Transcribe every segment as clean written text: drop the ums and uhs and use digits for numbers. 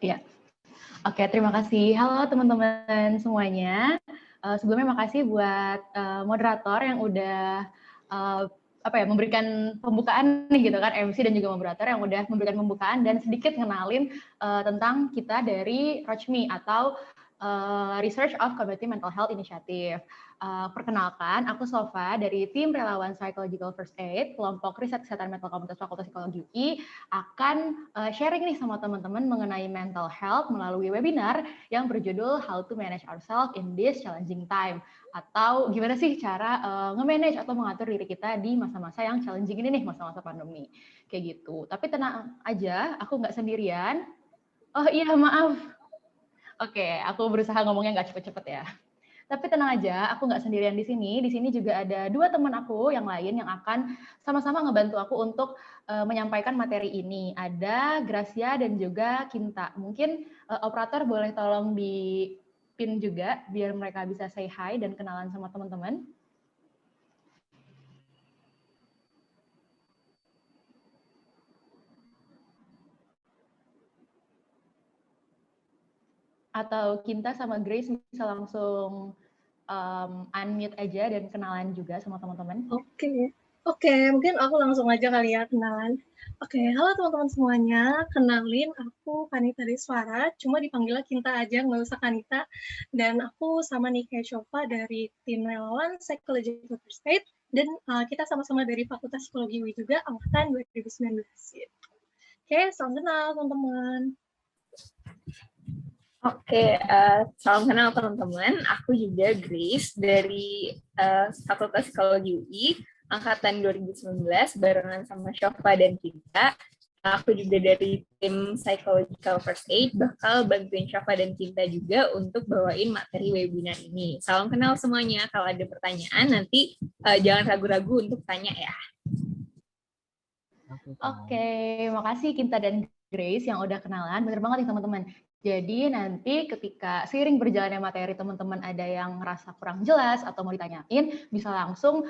Iya. Oke, terima kasih. Halo teman-teman semuanya. Sebelumnya makasih buat moderator yang udah memberikan pembukaan nih gitu kan, MC dan juga moderator yang udah memberikan pembukaan dan sedikit ngenalin tentang kita dari Rochmi atau Research of Community Mental Health Initiative. Perkenalkan, aku Sofa dari tim relawan Psychological First Aid, kelompok riset kesehatan mental komunitas Fakultas Psikologi UI, akan sharing nih sama teman-teman mengenai mental health melalui webinar yang berjudul How to Manage Ourselves in this Challenging Time, atau gimana sih cara nge-manage atau mengatur diri kita di masa-masa yang challenging ini nih, masa-masa pandemi, kayak gitu. Tapi tenang aja, aku nggak sendirian. Oh iya, maaf. Oke, aku berusaha ngomongnya nggak cepet-cepet ya. Tapi tenang aja, aku nggak sendirian di sini. Di sini juga ada dua teman aku yang lain yang akan sama-sama ngebantu aku untuk menyampaikan materi ini. Ada Gracia dan juga Kinta. Mungkin operator boleh tolong di pin juga biar mereka bisa say hi dan kenalan sama teman-teman. Atau Kinta sama Grace bisa langsung unmute aja dan kenalan juga sama teman-teman. Oke, mungkin aku langsung aja kali ya kenalan. Oke, halo teman-teman semuanya. Kenalin, aku Kanita Deswara, cuma dipanggilnya Kinta aja, nggak usah Kanita. Dan aku sama Nika Shofa dari tim relawan Psychological First Aid, dan kita sama-sama dari Fakultas Psikologi UI juga, angkatan 2019. Oke, salam kenal teman-teman. Oke, salam kenal teman-teman. Aku juga Grace dari Fakultas Psikologi UI, angkatan 2019, barengan sama Shofa dan Kinta. Aku juga dari tim Psychological First Aid, bakal bantuin Shofa dan Kinta juga untuk bawain materi webinar ini. Salam kenal semuanya. Kalau ada pertanyaan, nanti jangan ragu-ragu untuk tanya ya. Oke, makasih Kinta dan Grace yang udah kenalan. Bener banget nih teman-teman. Jadi nanti ketika seiring berjalannya materi teman-teman ada yang ngerasa kurang jelas atau mau ditanyain, bisa langsung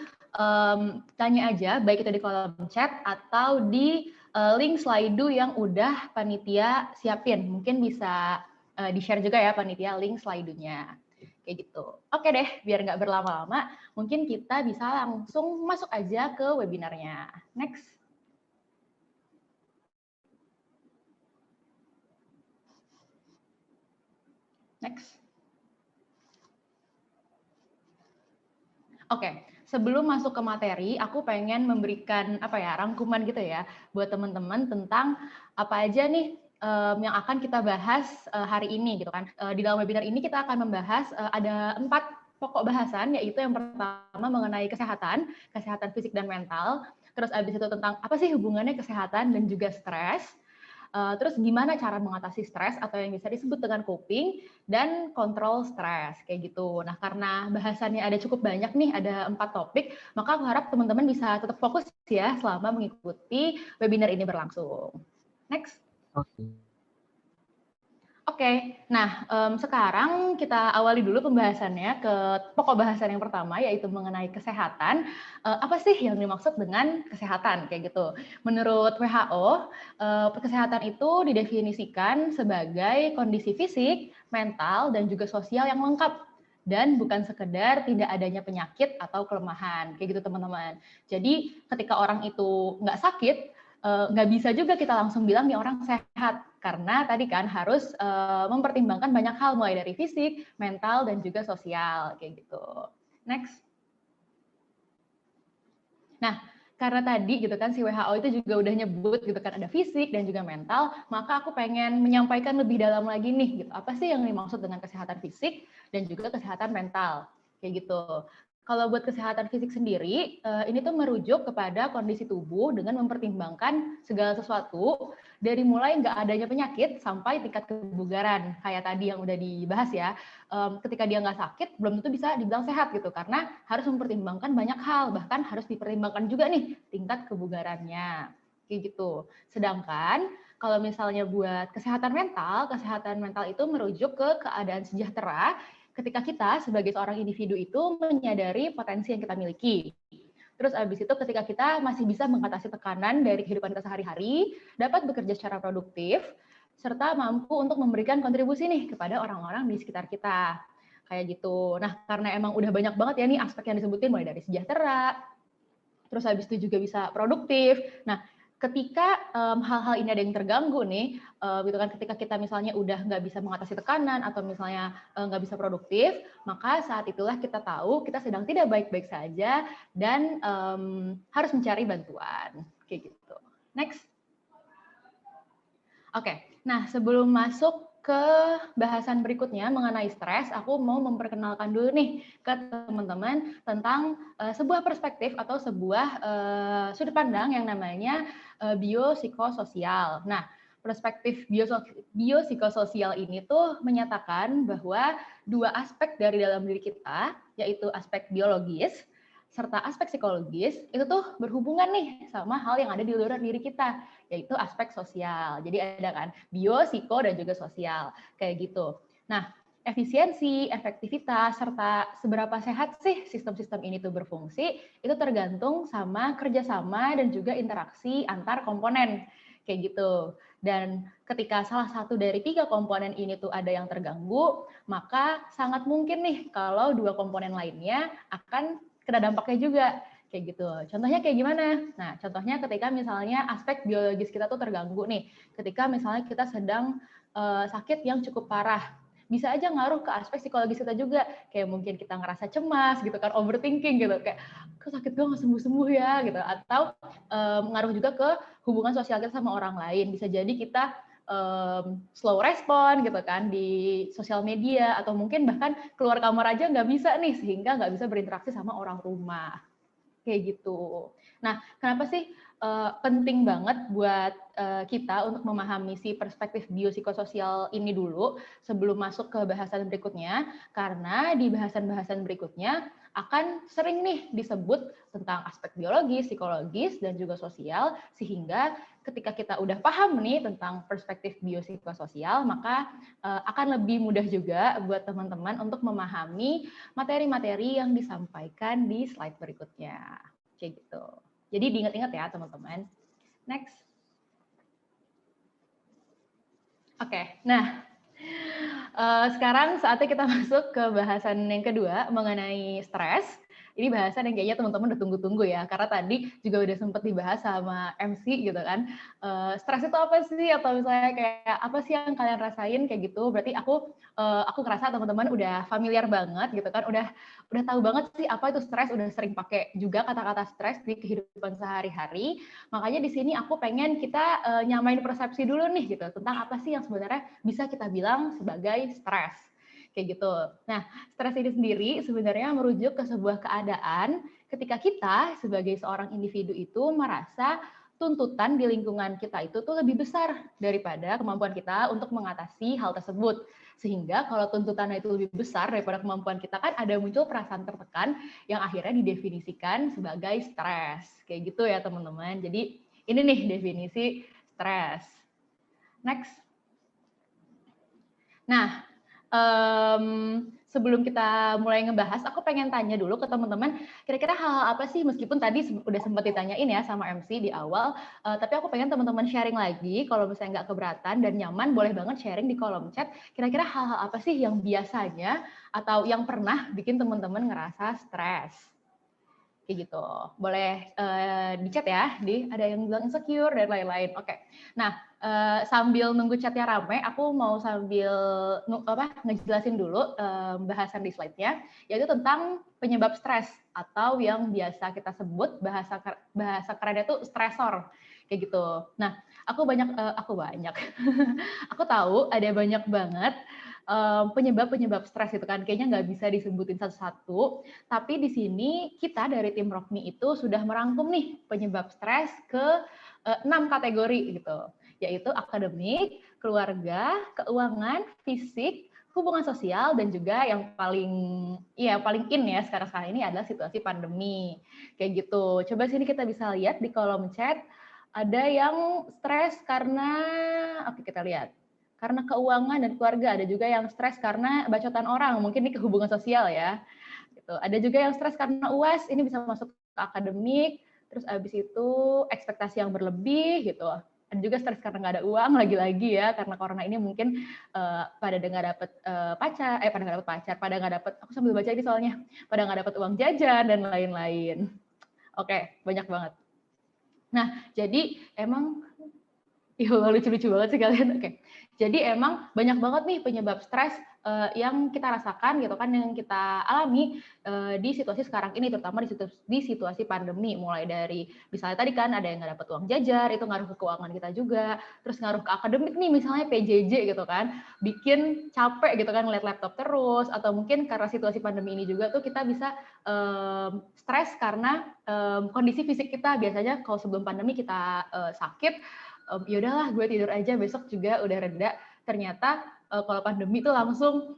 tanya aja, baik itu di kolom chat atau di link Slido yang udah panitia siapin. Mungkin bisa di-share juga ya panitia link Slido-nya. Kayak gitu. Oke deh, biar nggak berlama-lama, mungkin kita bisa langsung masuk aja ke webinarnya. Next. Next. Oke, sebelum masuk ke materi, aku pengen memberikan rangkuman gitu ya buat teman-teman tentang apa aja nih yang akan kita bahas hari ini gitu kan. Di dalam webinar ini kita akan membahas ada 4 pokok bahasan, yaitu yang pertama mengenai kesehatan fisik dan mental. Terus abis itu tentang apa sih hubungannya kesehatan dan juga stres. Terus gimana cara mengatasi stres atau yang bisa disebut dengan coping dan kontrol stres kayak gitu. Nah, karena bahasannya ada cukup banyak nih, ada 4 topik, maka aku harap teman-teman bisa tetap fokus ya selama mengikuti webinar ini berlangsung. Next. Oke, nah sekarang kita awali dulu pembahasannya ke pokok bahasan yang pertama, yaitu mengenai kesehatan. Apa sih yang dimaksud dengan kesehatan kayak gitu? Menurut WHO, kesehatan itu didefinisikan sebagai kondisi fisik, mental, dan juga sosial yang lengkap dan bukan sekedar tidak adanya penyakit atau kelemahan kayak gitu teman-teman. Jadi ketika orang itu nggak sakit, nggak bisa juga kita langsung bilang nih orang sehat, karena tadi kan harus mempertimbangkan banyak hal mulai dari fisik, mental, dan juga sosial kayak gitu. Next. Nah, karena tadi gitu kan si WHO itu juga udah nyebut gitu kan ada fisik dan juga mental, maka aku pengen menyampaikan lebih dalam lagi nih gitu. Apa sih yang dimaksud dengan kesehatan fisik dan juga kesehatan mental kayak gitu. Kalau buat kesehatan fisik sendiri, ini tuh merujuk kepada kondisi tubuh dengan mempertimbangkan segala sesuatu dari mulai nggak adanya penyakit sampai tingkat kebugaran. Kayak tadi yang udah dibahas ya, ketika dia nggak sakit, belum tentu bisa dibilang sehat gitu, karena harus mempertimbangkan banyak hal, bahkan harus dipertimbangkan juga nih tingkat kebugarannya. Kayak gitu. Sedangkan kalau misalnya buat kesehatan mental itu merujuk ke keadaan sejahtera ketika kita sebagai seorang individu itu menyadari potensi yang kita miliki. Terus abis itu ketika kita masih bisa mengatasi tekanan dari kehidupan kita sehari-hari, dapat bekerja secara produktif, serta mampu untuk memberikan kontribusi nih kepada orang-orang di sekitar kita. Kayak gitu. Nah, karena emang udah banyak banget ya nih aspek yang disebutin, mulai dari sejahtera, terus habis itu juga bisa produktif. Nah, ketika hal-hal ini ada yang terganggu nih, gitu kan, ketika kita misalnya udah nggak bisa mengatasi tekanan atau misalnya nggak bisa produktif, maka saat itulah kita tahu kita sedang tidak baik-baik saja dan harus mencari bantuan. Kayak gitu. Next. Oke, nah sebelum masuk ke bahasan berikutnya mengenai stres, aku mau memperkenalkan dulu nih ke teman-teman tentang sebuah perspektif atau sebuah sudut pandang yang namanya biopsikososial. Nah, perspektif biopsikososial ini tuh menyatakan bahwa dua aspek dari dalam diri kita, yaitu aspek biologis serta aspek psikologis, itu tuh berhubungan nih sama hal yang ada di luar diri kita, yaitu aspek sosial. Jadi ada kan bio, psiko, dan juga sosial, kayak gitu. Nah, efisiensi, efektivitas, serta seberapa sehat sih sistem-sistem ini tuh berfungsi, itu tergantung sama kerjasama dan juga interaksi antar komponen, kayak gitu. Dan ketika salah satu dari 3 komponen ini tuh ada yang terganggu, maka sangat mungkin nih kalau 2 komponen lainnya akan kena dampaknya juga, kayak gitu. Contohnya kayak gimana? Nah, contohnya ketika misalnya aspek biologis kita tuh terganggu nih, ketika misalnya kita sedang sakit yang cukup parah, bisa aja ngaruh ke aspek psikologis kita juga, kayak mungkin kita ngerasa cemas gitu kan, overthinking gitu, kayak kok sakit gue nggak sembuh-sembuh ya gitu, atau ngaruh juga ke hubungan sosial kita sama orang lain, bisa jadi kita slow respon gitu kan di sosial media, atau mungkin bahkan keluar kamar aja nggak bisa nih, sehingga nggak bisa berinteraksi sama orang rumah, kayak gitu. Nah, kenapa sih penting banget buat kita untuk memahami si perspektif biopsikososial ini dulu sebelum masuk ke bahasan berikutnya, karena di bahasan-bahasan berikutnya akan sering nih disebut tentang aspek biologis, psikologis, dan juga sosial, sehingga ketika kita udah paham nih tentang perspektif biopsikososial, maka akan lebih mudah juga buat teman-teman untuk memahami materi-materi yang disampaikan di slide berikutnya. Kayak gitu. Jadi diingat-ingat ya teman-teman. Next. Oke, nah sekarang saatnya kita masuk ke bahasan yang kedua mengenai stres. Ini bahasan yang kayaknya teman-teman udah tunggu-tunggu ya, karena tadi juga udah sempat dibahas sama MC gitu kan. Stres itu apa sih? Atau misalnya kayak apa sih yang kalian rasain kayak gitu? Berarti aku ngerasa teman-teman udah familiar banget gitu kan, udah tahu banget sih apa itu stres, udah sering pakai juga kata-kata stres di kehidupan sehari-hari. Makanya di sini aku pengen kita nyamain persepsi dulu nih gitu tentang apa sih yang sebenarnya bisa kita bilang sebagai stres. Kayak gitu. Nah, stres ini sendiri sebenarnya merujuk ke sebuah keadaan ketika kita sebagai seorang individu itu merasa tuntutan di lingkungan kita itu tuh lebih besar daripada kemampuan kita untuk mengatasi hal tersebut. Sehingga kalau tuntutannya itu lebih besar daripada kemampuan kita, kan ada muncul perasaan tertekan yang akhirnya didefinisikan sebagai stres. Kayak gitu ya teman-teman. Jadi ini nih definisi stres. Next. Nah, sebelum kita mulai ngebahas, aku pengen tanya dulu ke teman-teman, kira-kira hal-hal apa sih, meskipun tadi udah sempat ditanyain ya sama MC di awal, tapi aku pengen teman-teman sharing lagi, kalau misalnya nggak keberatan dan nyaman, boleh banget sharing di kolom chat, kira-kira hal-hal apa sih yang biasanya atau yang pernah bikin teman-teman ngerasa stres? Kayak gitu. Boleh di chat ya, ada yang bilang insecure dan lain-lain. Oke. Nah, sambil nunggu chatnya rame, aku mau sambil ngejelasin dulu bahasan di slide-nya, yaitu tentang penyebab stres atau yang biasa kita sebut bahasa kerennya itu stresor, kayak gitu. Nah, aku aku tahu ada banyak banget penyebab stres itu kan, kayaknya nggak bisa disebutin satu-satu, tapi di sini kita dari tim Rockme itu sudah merangkum nih penyebab stres ke 6 kategori gitu, yaitu akademik, keluarga, keuangan, fisik, hubungan sosial, dan juga yang paling in ya sekarang ini adalah situasi pandemi, kayak gitu. Coba sini kita bisa lihat di kolom chat, ada yang stres karena, oke kita lihat, karena keuangan dan keluarga, ada juga yang stres karena bacotan orang, mungkin ini ke hubungan sosial ya. Gitu. Ada juga yang stres karena UAS, ini bisa masuk ke akademik, terus abis itu ekspektasi yang berlebih gitu. Ada juga stres karena nggak ada uang, lagi-lagi ya, karena corona ini mungkin pada nggak dapet pada nggak dapet, aku sambil baca ini soalnya, pada nggak dapet uang jajan dan lain-lain. Oke, banyak banget. Nah, jadi emang lucu-lucu banget sih kalian. Oke. Jadi emang banyak banget nih penyebab stres yang kita rasakan gitu kan, yang kita alami di situasi sekarang ini, terutama di situasi pandemi. Mulai dari misalnya tadi kan ada yang nggak dapat uang jajar, itu ngaruh ke keuangan kita juga. Terus ngaruh ke akademik nih, misalnya PJJ gitu kan, bikin capek gitu kan ngeliat laptop terus. Atau mungkin karena situasi pandemi ini juga tuh kita bisa stres karena kondisi fisik kita. Biasanya kalau sebelum pandemi kita sakit, ya udahlah gue tidur aja, besok juga udah reda. Ternyata kalau pandemi tuh langsung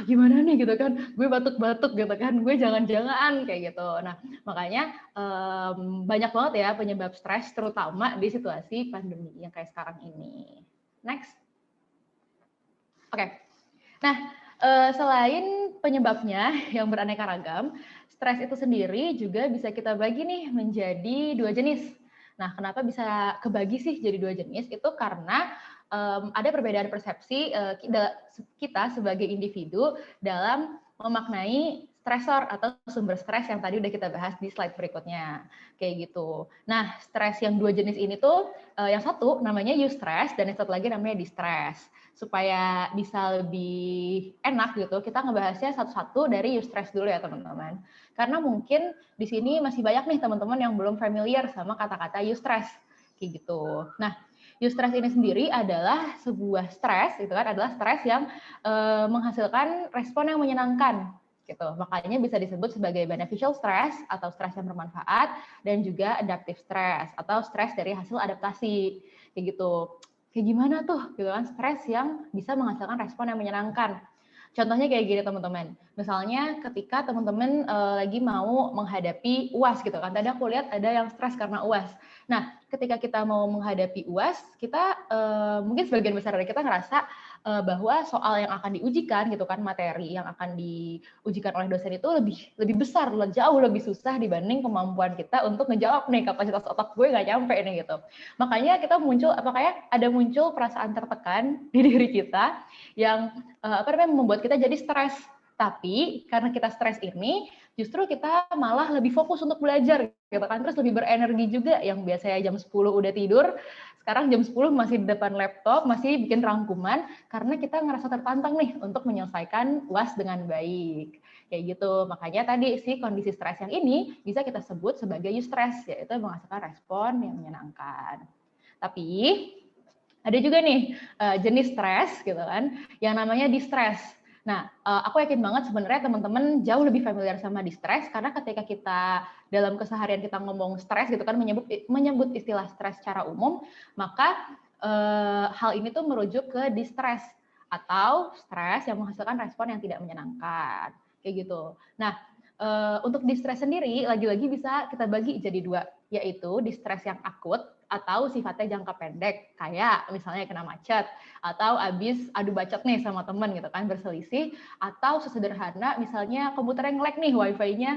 gimana nih gitu kan, gue batuk-batuk gitu kan, gue jangan-jangan kayak gitu. Nah makanya banyak banget ya penyebab stres, terutama di situasi pandemi yang kayak sekarang ini. Next. Oke. Nah selain penyebabnya yang beraneka ragam, stres itu sendiri juga bisa kita bagi nih menjadi 2 jenis. Nah, kenapa bisa kebagi sih jadi 2 jenis? Itu karena ada perbedaan persepsi kita sebagai individu dalam memaknai stresor atau sumber stres yang tadi udah kita bahas di slide berikutnya. Kayak gitu. Nah, stres yang 2 jenis ini tuh, yang satu namanya eustress dan yang satu lagi namanya distress. Supaya bisa lebih enak gitu, kita ngebahasnya satu-satu dari eustress dulu ya teman-teman. Karena mungkin di sini masih banyak nih teman-teman yang belum familiar sama kata-kata eustress kayak gitu. Nah, eustress ini sendiri adalah sebuah stres, itu kan adalah stres yang menghasilkan respon yang menyenangkan gitu. Makanya bisa disebut sebagai beneficial stress atau stres yang bermanfaat, dan juga adaptive stress atau stres dari hasil adaptasi kayak gitu. Kayak gimana tuh gitu kan, stres yang bisa menghasilkan respon yang menyenangkan. Contohnya kayak gini teman-teman. Misalnya ketika teman-teman lagi mau menghadapi UAS gitu kan. Tadi aku lihat ada yang stres karena UAS. Nah, ketika kita mau menghadapi UAS, kita mungkin sebagian besar dari kita ngerasa bahwa soal yang akan diujikan gitu kan, materi yang akan diujikan oleh dosen itu lebih besar, jauh lebih susah dibanding kemampuan kita untuk ngejawab nih, kapasitas otak gue nggak nyampe nih gitu. Makanya kita ada muncul perasaan tertekan di diri kita yang membuat kita jadi stres. Tapi karena kita stres ini, justru kita malah lebih fokus untuk belajar gitu kan, terus lebih berenergi juga. Yang biasanya jam 10 udah tidur, sekarang jam 10 masih di depan laptop, masih bikin rangkuman karena kita ngerasa tertantang nih untuk menyelesaikan UAS dengan baik. Kayak gitu. Makanya tadi sih kondisi stres yang ini bisa kita sebut sebagai eustress, yaitu menghasilkan respon yang menyenangkan. Tapi ada juga nih jenis stres gitu kan, yang namanya distress. Nah, aku yakin banget sebenarnya teman-teman jauh lebih familiar sama distress, karena ketika kita dalam keseharian kita ngomong stres gitu kan, menyebut istilah stres secara umum, maka hal ini tuh merujuk ke distress atau stres yang menghasilkan respon yang tidak menyenangkan, kayak gitu. Nah, untuk distress sendiri lagi-lagi bisa kita bagi jadi 2, yaitu distress yang akut atau sifatnya jangka pendek, kayak misalnya kena macet, atau abis adu bacot nih sama temen gitu kan, berselisih, atau sesederhana misalnya komputer yang lag nih, wifi-nya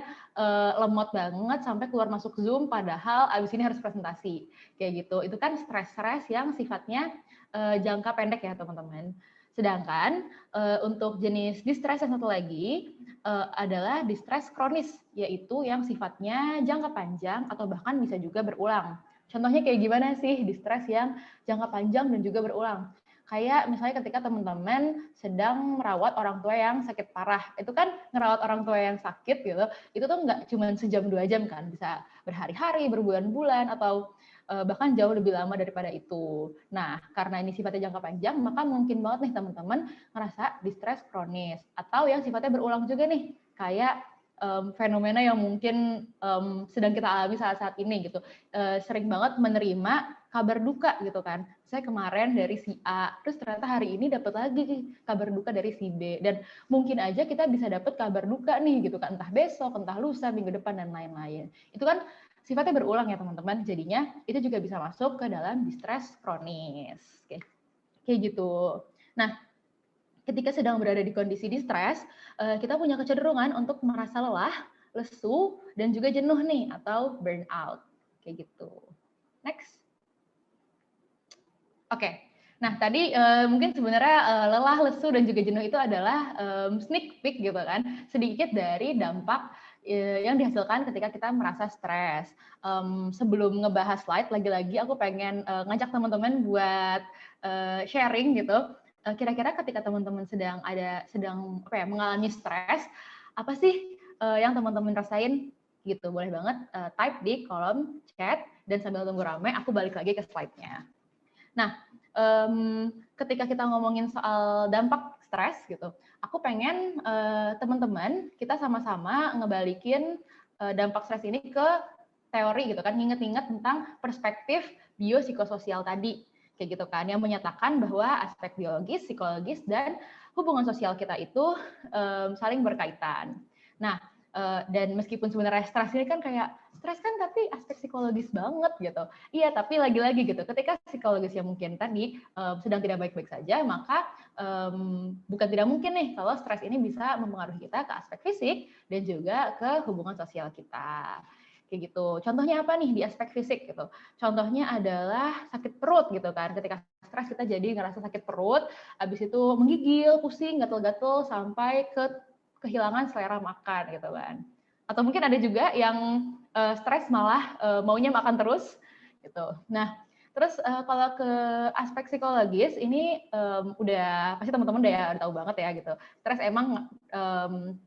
lemot banget sampai keluar masuk Zoom, padahal abis ini harus presentasi, kayak gitu. Itu kan stres-stres yang sifatnya jangka pendek ya teman-teman. Sedangkan untuk jenis distress yang satu lagi adalah distress kronis, yaitu yang sifatnya jangka panjang atau bahkan bisa juga berulang. Contohnya kayak gimana sih distress yang jangka panjang dan juga berulang? Kayak misalnya ketika teman-teman sedang merawat orang tua yang sakit parah, itu kan ngerawat orang tua yang sakit gitu, itu tuh nggak cuma sejam 2 jam kan, bisa berhari-hari, berbulan-bulan, atau bahkan jauh lebih lama daripada itu. Nah, karena ini sifatnya jangka panjang, maka mungkin banget nih teman-teman ngerasa distress kronis, atau yang sifatnya berulang juga nih, kayak fenomena yang mungkin sedang kita alami saat-saat ini gitu. Sering banget menerima kabar duka gitu kan. Saya kemarin dari si A, terus ternyata hari ini dapat lagi kabar duka dari si B, dan mungkin aja kita bisa dapat kabar duka nih gitu kan, entah besok, entah lusa, minggu depan dan lain-lain. Itu kan sifatnya berulang ya teman-teman. Jadinya itu juga bisa masuk ke dalam distress kronis. Kayak gitu. Nah, ketika sedang berada di kondisi distress, kita punya kecenderungan untuk merasa lelah, lesu, dan juga jenuh nih, atau burnout. Kayak gitu. Next. Oke. Nah, tadi mungkin sebenarnya lelah, lesu, dan juga jenuh itu adalah sneak peek gitu kan, sedikit dari dampak yang dihasilkan ketika kita merasa stres. Sebelum ngebahas slide, lagi-lagi aku pengen ngajak teman-teman buat sharing gitu. Kira-kira ketika teman-teman sedang mengalami stres, apa sih yang teman-teman rasain gitu? Boleh banget type di kolom chat, dan sambil tunggu rame, aku balik lagi ke slide-nya. Nah, ketika kita ngomongin soal dampak stres gitu, aku pengen teman-teman kita sama-sama ngebalikin dampak stres ini ke teori gitu kan, nginget-nginget tentang perspektif biopsikososial tadi, kayak gitu kan, yang menyatakan bahwa aspek biologis, psikologis, dan hubungan sosial kita itu saling berkaitan. Nah, dan meskipun sebenarnya stres ini kan kayak stres kan tapi aspek psikologis banget gitu. Iya, tapi lagi-lagi gitu, ketika psikologis yang mungkin tadi sedang tidak baik-baik saja, maka bukan tidak mungkin nih kalau stres ini bisa mempengaruhi kita ke aspek fisik dan juga ke hubungan sosial kita. Kayak gitu. Contohnya apa nih di aspek fisik gitu? Contohnya adalah sakit perut gitu kan. Ketika stres kita jadi ngerasa sakit perut, habis itu menggigil, pusing, gatel-gatel sampai ke kehilangan selera makan gitu kan. Atau mungkin ada juga yang stres malah maunya makan terus gitu. Nah, terus kalau ke aspek psikologis ini udah pasti teman-teman udah tahu banget ya gitu. Stres emang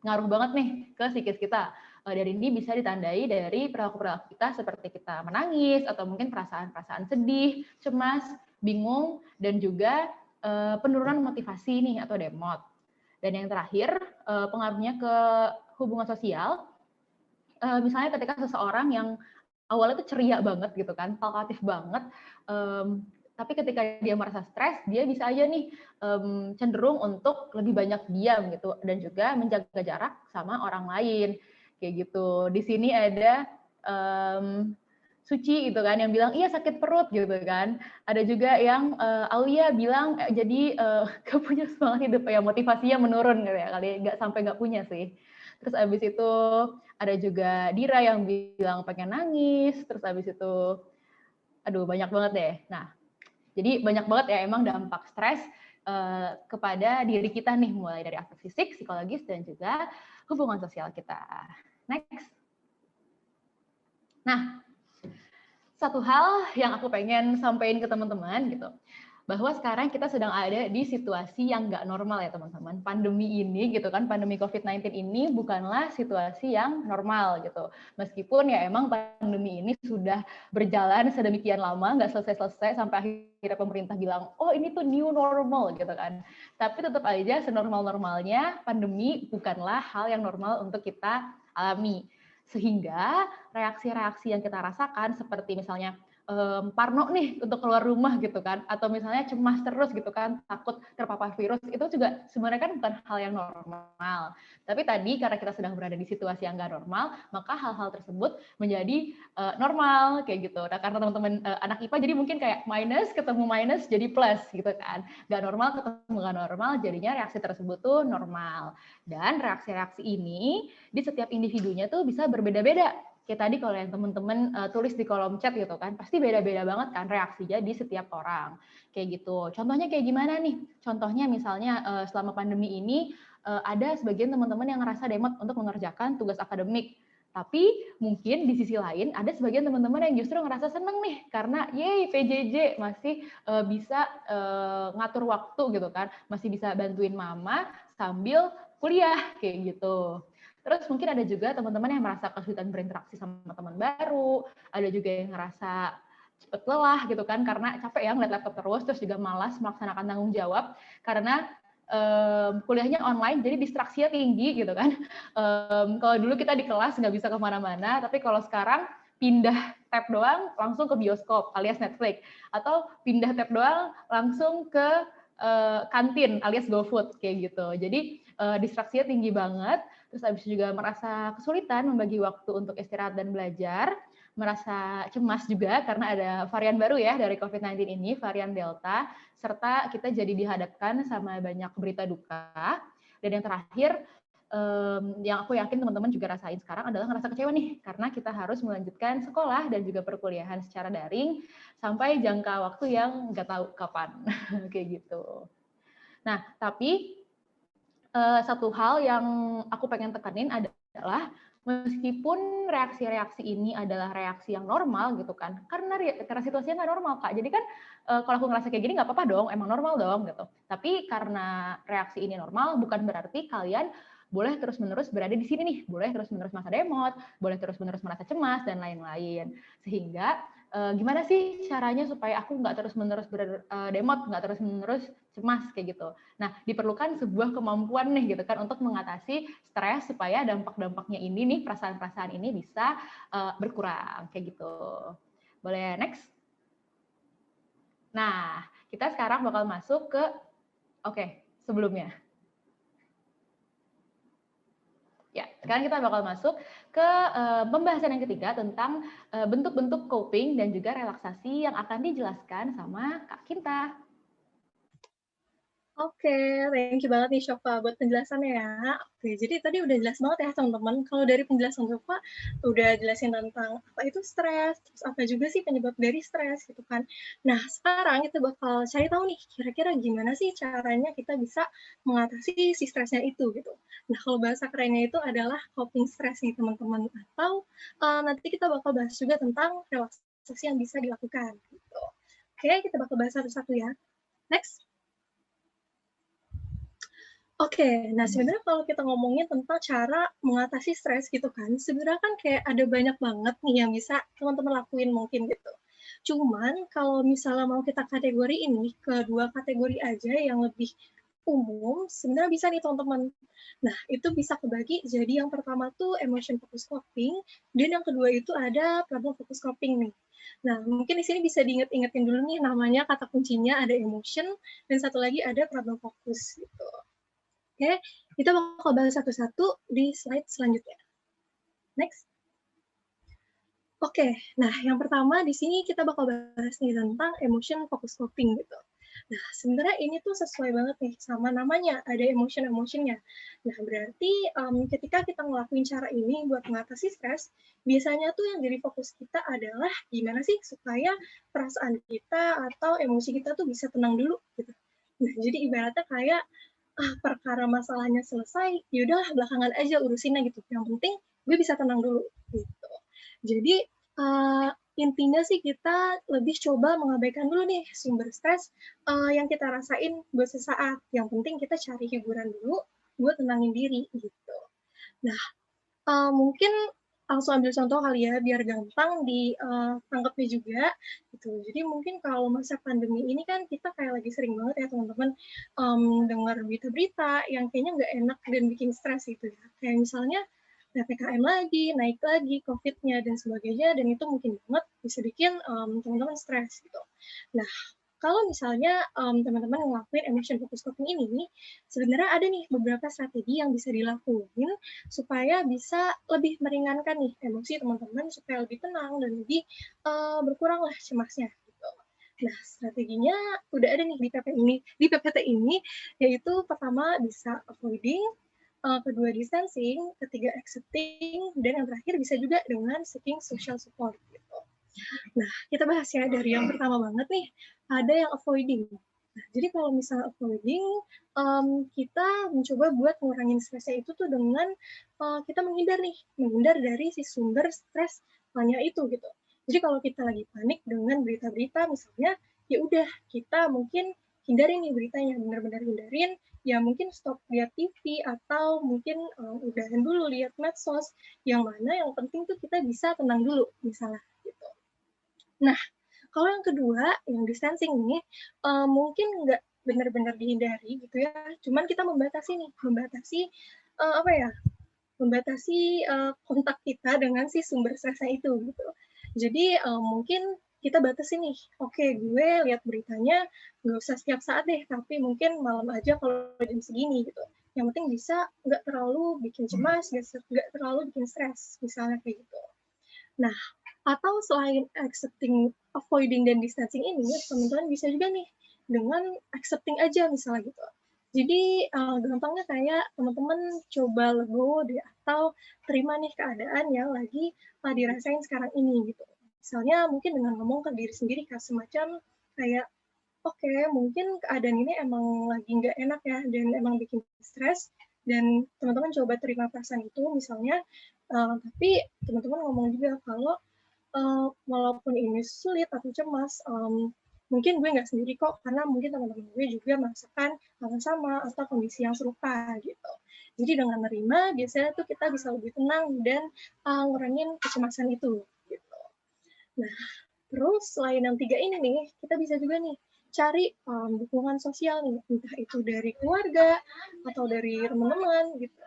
ngaruh banget nih ke psikis kita. Dan ini bisa ditandai dari perilaku-perilaku kita seperti kita menangis atau mungkin perasaan-perasaan sedih, cemas, bingung, dan juga penurunan motivasi nih atau demot. Dan yang terakhir pengaruhnya ke hubungan sosial. Misalnya ketika seseorang yang awalnya tuh ceria banget gitu kan, talkatif banget, tapi ketika dia merasa stres, dia bisa aja nih cenderung untuk lebih banyak diam gitu, dan juga menjaga jarak sama orang lain kayak gitu. Di sini ada Suci gitu kan yang bilang iya sakit perut gitu kan. Ada juga yang Aulia bilang jadi gak punya semangat hidup ya, motivasinya menurun gitu ya, kali nggak sampai nggak punya sih. Terus abis itu ada juga Dira yang bilang pengen nangis, terus abis itu aduh banyak banget deh. Nah, jadi banyak banget ya emang dampak stres kepada diri kita nih, mulai dari aspek fisik, psikologis, dan juga hubungan sosial kita. Next. Nah, satu hal yang aku pengen sampaikan ke teman-teman gitu, bahwa sekarang kita sedang ada di situasi yang nggak normal ya teman-teman. Pandemi ini gitu kan, pandemi COVID-19 ini bukanlah situasi yang normal gitu. Meskipun ya emang pandemi ini sudah berjalan sedemikian lama, nggak selesai-selesai sampai akhirnya pemerintah bilang, oh ini tuh new normal gitu kan. Tapi tetap aja senormal-normalnya pandemi bukanlah hal yang normal untuk kita alami. Sehingga reaksi-reaksi yang kita rasakan seperti misalnya parno nih untuk keluar rumah gitu kan, atau misalnya cemas terus gitu kan, takut terpapar virus, itu juga sebenarnya kan bukan hal yang normal. Tapi tadi karena kita sedang berada di situasi yang nggak normal, maka hal-hal tersebut menjadi normal kayak gitu. Nah karena teman-teman anak IPA jadi mungkin kayak minus ketemu minus jadi plus gitu kan, nggak normal ketemu nggak normal, jadinya reaksi tersebut tuh normal. Dan reaksi-reaksi ini di setiap individunya tuh bisa berbeda-beda. Kayak tadi kalau yang teman-teman tulis di kolom chat gitu kan, pasti beda-beda banget kan reaksinya di setiap orang. Kayak gitu. Contohnya kayak gimana nih? Contohnya misalnya selama pandemi ini ada sebagian teman-teman yang ngerasa demot untuk mengerjakan tugas akademik. Tapi mungkin di sisi lain ada sebagian teman-teman yang justru ngerasa seneng nih karena yeay PJJ masih bisa ngatur waktu gitu kan, masih bisa bantuin mama sambil kuliah kayak gitu. Terus mungkin ada juga teman-teman yang merasa kesulitan berinteraksi sama teman baru, ada juga yang ngerasa cepet lelah gitu kan karena capek ya ngeliat laptop terus juga malas melaksanakan tanggung jawab karena kuliahnya online jadi distraksinya tinggi gitu kan. Kalau dulu kita di kelas nggak bisa kemana-mana, tapi kalau sekarang pindah tab doang langsung ke bioskop alias Netflix, atau pindah tab doang langsung ke kantin alias GoFood kayak gitu. Jadi distraksinya tinggi banget. Terus habis juga merasa kesulitan membagi waktu untuk istirahat dan belajar, merasa cemas juga karena ada varian baru ya dari COVID-19 ini, varian Delta, serta kita jadi dihadapkan sama banyak berita duka. Dan yang terakhir, yang aku yakin teman-teman juga rasain sekarang adalah ngerasa kecewa nih, karena kita harus melanjutkan sekolah dan juga perkuliahan secara daring sampai jangka waktu yang nggak tahu kapan, kayak gitu. Nah, tapi satu hal yang aku pengen tekenin adalah meskipun reaksi-reaksi ini adalah reaksi yang normal gitu kan, karena situasinya nggak normal Kak, jadi kan kalau aku ngerasa kayak gini nggak apa-apa dong, emang normal dong gitu. Tapi karena reaksi ini normal, bukan berarti kalian boleh terus-menerus berada di sini nih, boleh terus-menerus merasa demot, boleh terus-menerus merasa cemas dan lain-lain. Sehingga gimana sih caranya supaya aku nggak terus-menerus demot, nggak terus-menerus cemas kayak gitu. Nah, diperlukan sebuah kemampuan nih gitu kan untuk mengatasi stres supaya dampak-dampaknya ini nih, perasaan-perasaan ini bisa berkurang kayak gitu. Boleh next? Nah, kita sekarang bakal masuk ke sebelumnya. Ya, sekarang kita bakal masuk ke pembahasan yang ketiga tentang bentuk-bentuk coping dan juga relaksasi yang akan dijelaskan sama Kak Kinta. Oke, thank you banget nih Syofa buat penjelasannya ya. Oke, jadi tadi udah jelas banget ya teman-teman. Kalau dari penjelasan Syofa udah jelasin tentang apa itu stres, terus apa juga sih penyebab dari stres gitu kan. Nah, sekarang kita bakal cari tahu nih kira-kira gimana sih caranya kita bisa mengatasi si stresnya itu gitu. Nah, kalau bahasa kerennya itu adalah coping stress nih teman-teman. Atau nanti kita bakal bahas juga tentang relaksasi yang bisa dilakukan gitu. Oke, kita bakal bahas satu-satu ya. Next. Oke, nah sebenarnya kalau kita ngomongin tentang cara mengatasi stres gitu kan, sebenarnya kan kayak ada banyak banget nih yang bisa teman-teman lakuin mungkin gitu. Cuman kalau misalnya mau kita kategori ini ke dua kategori aja yang lebih umum, sebenarnya bisa nih teman-teman. Nah, itu bisa kebagi jadi yang pertama tuh emotion focus coping, dan yang kedua itu ada problem focus coping nih. Nah, mungkin di sini bisa diinget-ingetin dulu nih namanya kata kuncinya ada emotion, dan satu lagi ada problem focus gitu. Oke, kita bakal bahas satu-satu di slide selanjutnya. Next. Oke, nah yang pertama di sini kita bakal bahas nih tentang emotion focus coping gitu. Nah, sebenarnya ini tuh sesuai banget nih sama namanya, ada emotion-emotionnya. Nah, berarti ketika kita ngelakuin cara ini buat mengatasi stres, biasanya tuh yang jadi fokus kita adalah gimana sih supaya perasaan kita atau emosi kita tuh bisa tenang dulu gitu. Nah, jadi ibaratnya kayak perkara masalahnya selesai, yaudahlah belakangan aja urusinnya gitu. Yang penting gue bisa tenang dulu gitu. Jadi intinya sih kita lebih coba mengabaikan dulu nih sumber stres yang kita rasain buat sesaat. Yang penting kita cari hiburan dulu buat tenangin diri gitu. Nah, mungkin langsung ambil contoh kali ya biar gampang ditangkapnya juga gitu. Jadi mungkin kalau masa pandemi ini kan kita kayak lagi sering banget ya teman-teman dengar berita-berita yang kayaknya nggak enak dan bikin stres gitu ya. Kayak misalnya PPKM lagi, naik lagi COVID-nya dan sebagainya, dan itu mungkin banget bisa bikin teman-teman stres gitu. Nah, kalau misalnya teman-teman ngelakuin emotion focus coping ini, sebenarnya ada nih beberapa strategi yang bisa dilakuin supaya bisa lebih meringankan nih emosi teman-teman supaya lebih tenang dan lebih berkuranglah cemasnya gitu. Nah, strateginya udah ada nih di PPT ini, yaitu pertama bisa avoiding, kedua distancing, ketiga accepting, dan yang terakhir bisa juga dengan seeking social support gitu. Nah, kita bahas ya dari yang pertama banget nih, ada yang avoiding. Nah, jadi kalau misalnya avoiding, kita mencoba buat ngurangin stresnya itu tuh dengan kita menghindar dari si sumber stresnya itu gitu. Jadi kalau kita lagi panik dengan berita-berita misalnya, ya udah kita mungkin hindarin nih beritanya, benar-benar hindarin, ya mungkin stop lihat TV atau mungkin udahan dulu lihat medsos, yang mana yang penting tuh kita bisa tenang dulu misalnya gitu. Nah, kalau yang kedua, yang distancing ini, mungkin nggak benar-benar dihindari gitu ya, cuman kita membatasi kontak kita dengan si sumber stresnya itu gitu. Jadi mungkin kita batasi nih, oke gue lihat beritanya nggak usah setiap saat deh, tapi mungkin malam aja kalau jam segini gitu. Yang penting bisa nggak terlalu bikin cemas, nggak terlalu bikin stres, misalnya kayak gitu. Nah, atau selain avoiding dan distancing ini, teman-teman bisa juga nih dengan accepting aja misalnya gitu. Jadi gampangnya kayak teman-teman coba legowo deh atau terima nih keadaan yang lagi dirasain sekarang ini gitu. Misalnya mungkin dengan ngomong ke diri sendiri semacam kayak oke, mungkin keadaan ini emang lagi nggak enak ya, dan emang bikin stres, dan teman-teman coba terima perasaan itu misalnya, tapi teman-teman ngomong juga kalau, walaupun ini sulit atau cemas, mungkin gue nggak sendiri kok, karena mungkin teman-teman gue juga merasakan hal yang sama atau kondisi yang serupa gitu. Jadi dengan menerima, biasanya tuh kita bisa lebih tenang dan ngurangin kecemasan itu gitu. Nah, terus selain yang 3 ini nih, kita bisa juga nih cari dukungan sosial nih, entah itu dari keluarga atau dari teman-teman gitu.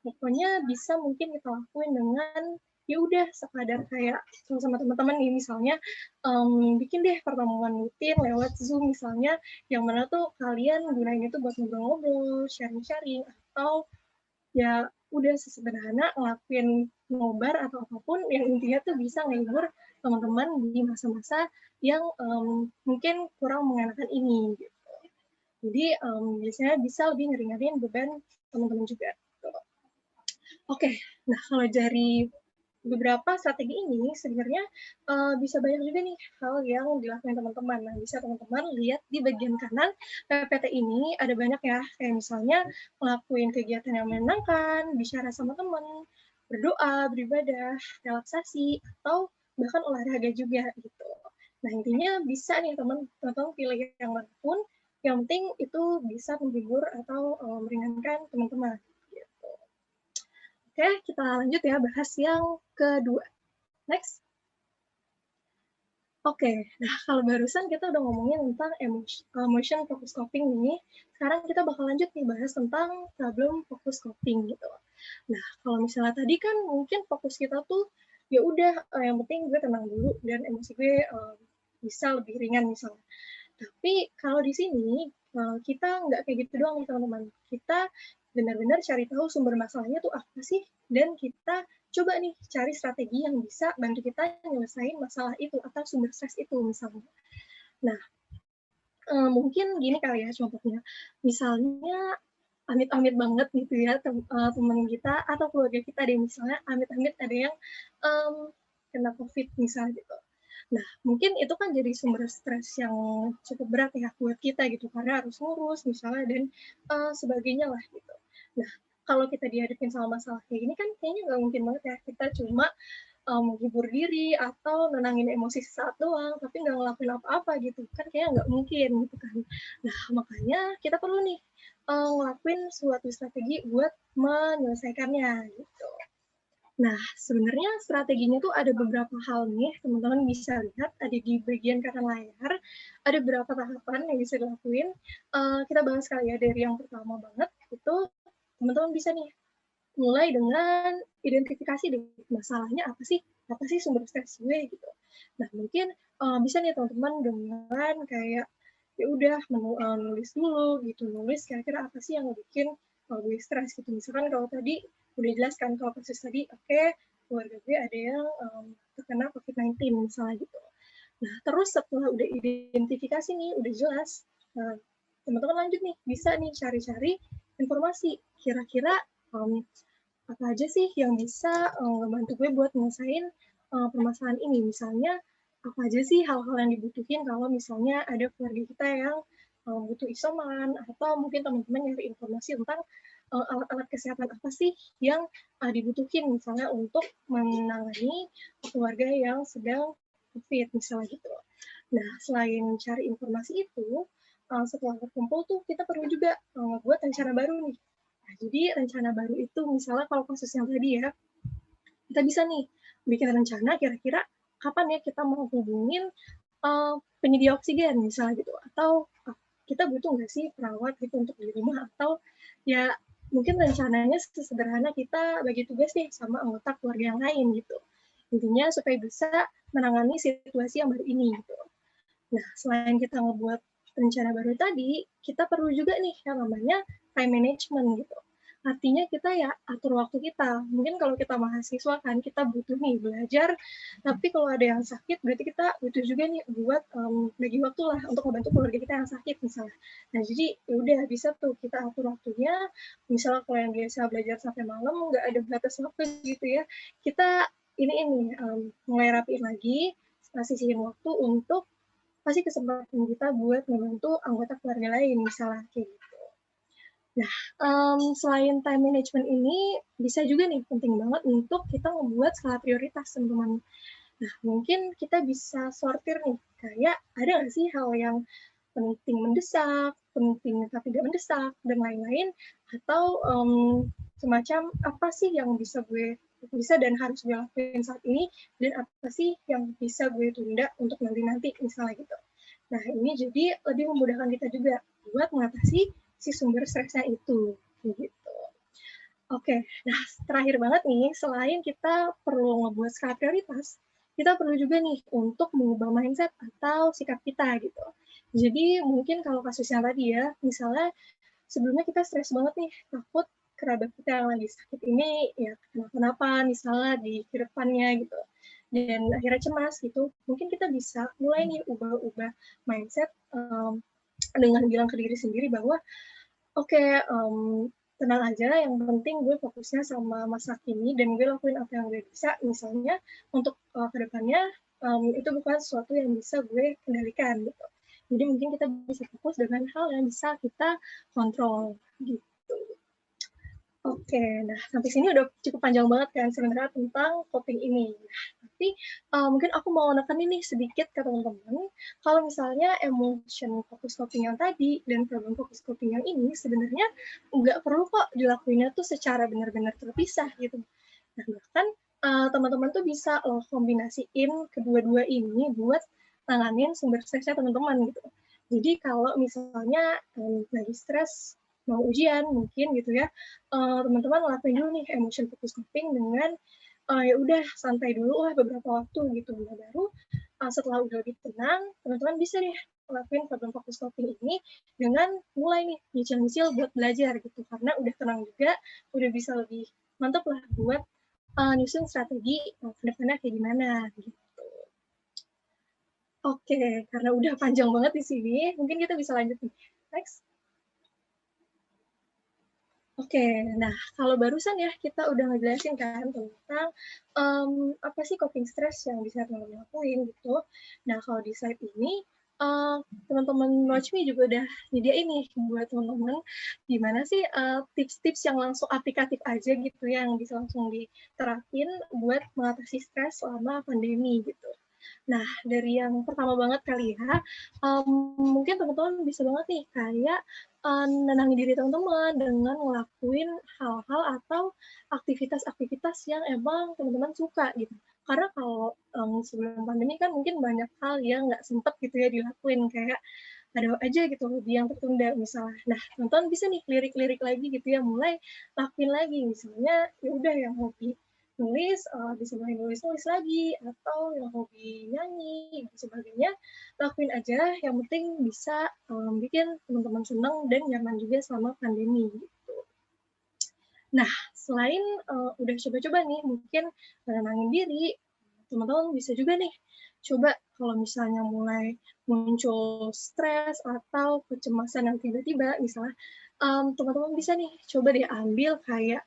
Pokoknya bisa mungkin kita lakuin dengan ya udah sekadar kayak sama teman-teman nih misalnya bikin deh pertemuan rutin lewat Zoom misalnya yang mana tuh kalian gunain itu buat ngobrol-ngobrol, sharing-sharing atau ya udah sesederhana ngelakuin nobar atau apapun yang intinya tuh bisa ngehibur teman-teman di masa-masa yang mungkin kurang mengenakan ini gitu. Jadi biasanya bisa lebih ngeringanin beban teman-teman juga. Gitu. Oke, nah kalau dari beberapa strategi ini sebenarnya bisa banyak juga nih hal yang dilakukan teman-teman. Nah, bisa teman-teman lihat di bagian kanan PPT ini ada banyak ya, kayak misalnya ngelakuin kegiatan yang menyenangkan, bicara sama teman, berdoa, beribadah, relaksasi, atau bahkan olahraga juga gitu. Nah, intinya bisa nih teman-teman pilih yang manapun, yang penting itu bisa menghibur atau meringankan teman-teman. Oke, kita lanjut ya bahas yang kedua. Next. Oke, nah kalau barusan kita udah ngomongin tentang emotion focus coping ini, sekarang kita bakal lanjut nih bahas tentang problem focus coping gitu. Nah, kalau misalnya tadi kan mungkin fokus kita tuh ya udah yang penting gue tenang dulu dan emosi gue bisa lebih ringan misalnya. Tapi kalau di sini kita nggak kayak gitu doang nih teman-teman. Kita benar-benar cari tahu sumber masalahnya tuh apa sih, dan kita coba nih cari strategi yang bisa bantu kita nyelesain masalah itu atau sumber stres itu misalnya. Nah, mungkin gini kali ya contohnya. Misalnya amit-amit banget gitu ya teman kita atau keluarga kita deh misalnya amit-amit ada yang kena COVID misalnya gitu. Nah, mungkin itu kan jadi sumber stres yang cukup berat ya buat kita gitu, karena harus ngurus misalnya dan sebagainya lah gitu. Nah, kalau kita dihadapin sama masalah kayak gini kan kayaknya nggak mungkin banget ya kita cuma menghibur diri atau nenangin emosi sesaat doang, tapi nggak ngelakuin apa-apa gitu. Kan kayaknya nggak mungkin gitu kan. Nah, makanya kita perlu nih ngelakuin suatu strategi buat menyelesaikannya gitu. Nah, sebenarnya strateginya tuh ada beberapa hal nih, teman-teman bisa lihat ada di bagian kanan layar, ada beberapa tahapan yang bisa dilakuin. Kita bahas kali ya dari yang pertama banget, itu teman-teman bisa nih mulai dengan identifikasi deh masalahnya apa sih sumber stres gue gitu. Nah mungkin bisa nih teman-teman dengan kayak ya udah nulis dulu gitu, nulis kira-kira apa sih yang bikin gue stres gitu. Misalkan kalau tadi udah jelas kan kalau kasus tadi keluarga gue ada yang terkena COVID-19 misalnya gitu. Nah terus setelah udah identifikasi nih udah jelas, teman-teman lanjut nih bisa nih cari-cari informasi kira-kira apa aja sih yang bisa membantu gue buat nyelesain permasalahan ini. Misalnya, apa aja sih hal-hal yang dibutuhin kalau misalnya ada keluarga kita yang butuh isoman, atau mungkin teman-teman nyari informasi tentang alat-alat kesehatan apa sih yang dibutuhin misalnya untuk menangani keluarga yang sedang COVID misalnya gitu. Nah, selain cari informasi itu, setelah terkumpul tuh kita perlu juga buat rencana baru nih. Nah, jadi rencana baru itu misalnya kalau kasus yang tadi ya, kita bisa nih bikin rencana kira-kira kapan ya kita mau hubungin penyedia oksigen misalnya gitu, atau kita butuh nggak sih perawat gitu untuk di rumah, atau ya mungkin rencananya sesederhana kita bagi tugas nih sama anggota keluarga yang lain gitu. Intinya supaya bisa menangani situasi yang baru ini gitu. Nah, selain kita ngebuat rencana baru tadi, kita perlu juga nih yang namanya time management gitu. artinya kita ya atur waktu kita. Mungkin kalau kita mahasiswa kan kita butuh nih belajar, tapi kalau ada yang sakit berarti kita butuh juga nih buat bagi waktu lah untuk membantu keluarga kita yang sakit misalnya. Nah jadi ya udah bisa tuh kita atur waktunya. Misalnya kalau yang biasa belajar sampai malam nggak ada batas waktu gitu ya, kita ini mulai rapiin lagi, sisihin waktu untuk kasih kesempatan kita buat membantu anggota keluarga lain misalnya kayak gitu. Nah, selain time management ini bisa juga nih penting banget untuk kita membuat skala prioritas teman-teman. Nah, mungkin kita bisa sortir nih, kayak ada nggak sih hal yang penting mendesak, penting tapi tidak mendesak, dan lain-lain, atau semacam apa sih yang bisa dan harus gue lakuin saat ini, dan apa sih yang bisa gue tunda untuk nanti-nanti, misalnya gitu. Nah, ini jadi lebih memudahkan kita juga buat mengatasi si sumber stresnya itu. Gitu. Oke, nah terakhir banget nih, selain kita perlu ngebuat skala prioritas, kita perlu juga nih untuk mengubah mindset atau sikap kita gitu. Jadi mungkin kalau kasus yang tadi ya, misalnya sebelumnya kita stres banget nih, takut kerabat kita yang lagi sakit ini ya kenapa-napa misalnya di depannya gitu. Dan akhirnya cemas gitu. Mungkin kita bisa mulai nih ubah-ubah mindset dengan bilang ke diri sendiri bahwa oke, tenang aja, yang penting gue fokusnya sama masa kini dan gue lakuin apa yang gue bisa. Misalnya untuk ke depannya itu bukan sesuatu yang bisa gue kendalikan gitu. Jadi mungkin kita bisa fokus dengan hal yang bisa kita kontrol gitu. Oke, nah sampai sini udah cukup panjang banget kan sebenarnya tentang coping ini. Nah, tapi mungkin aku mau nekenin nih sedikit ke teman-teman, kalau misalnya emotion focus coping yang tadi dan problem focus coping yang ini sebenarnya nggak perlu kok dilakuinnya tuh secara benar-benar terpisah gitu. Nah, bahkan teman-teman tuh bisa loh kombinasiin kedua-dua ini buat nanganin sumber stresnya teman-teman gitu. Jadi kalau misalnya lagi stres mau ujian mungkin gitu ya, teman-teman ngelakuin dulu nih emotion focus coping dengan ya udah santai dulu lah beberapa waktu gitu. Nah, baru setelah udah lebih tenang, teman-teman bisa nih ngelakuin problem focus coping ini dengan mulai nih nyicil-nyicil buat belajar gitu. Karena udah tenang juga, udah bisa lebih mantap lah buat nyusun strategi ke depannya kayak gimana gitu. Oke, karena udah panjang banget di sini, mungkin kita bisa lanjut nih. Next. Oke, nah kalau barusan ya kita udah ngejelasin kan tentang apa sih coping stress yang bisa teman-teman lakuin gitu. Nah kalau di slide ini teman-teman Watchme juga udah nyediain nih buat teman-teman gimana sih tips-tips yang langsung aplikatif aja gitu ya, yang bisa langsung diterapin buat mengatasi stres selama pandemi gitu. Nah, dari yang pertama banget kali ya, mungkin teman-teman bisa banget nih kayak nenangin diri teman-teman dengan ngelakuin hal-hal atau aktivitas-aktivitas yang emang teman-teman suka gitu. Karena kalau sebelum pandemi kan mungkin banyak hal yang nggak sempet gitu ya dilakuin, kayak ada aja gitu hobi yang tertunda misalnya. Nah, teman-teman bisa nih lirik-lirik lagi gitu ya, mulai lakuin lagi. Misalnya ya udah yang hobi nulis, bisa mulai nulis-nulis lagi, atau yang hobi nyanyi, dan sebagainya, lakuin aja, yang penting bisa bikin teman-teman senang dan nyaman juga selama pandemi, gitu. Nah, selain udah coba-coba nih, mungkin menenangin diri, teman-teman bisa juga nih, coba kalau misalnya mulai muncul stres atau kecemasan yang tiba-tiba, misalnya teman-teman bisa nih, coba deh ambil kayak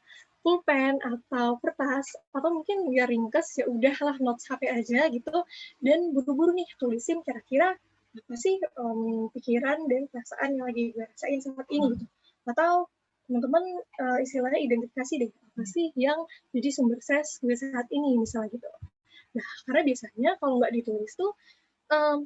pulpen atau kertas, atau mungkin biar ringkes, ya udahlah notes HP aja gitu, dan buru-buru nih tulisin kira-kira apa sih pikiran dan perasaan yang lagi gue rasain saat ini gitu. Atau teman-teman istilahnya identifikasi deh, apa sih yang jadi sumber stres gue saat ini, misalnya gitu. Nah, karena biasanya kalau nggak ditulis tuh,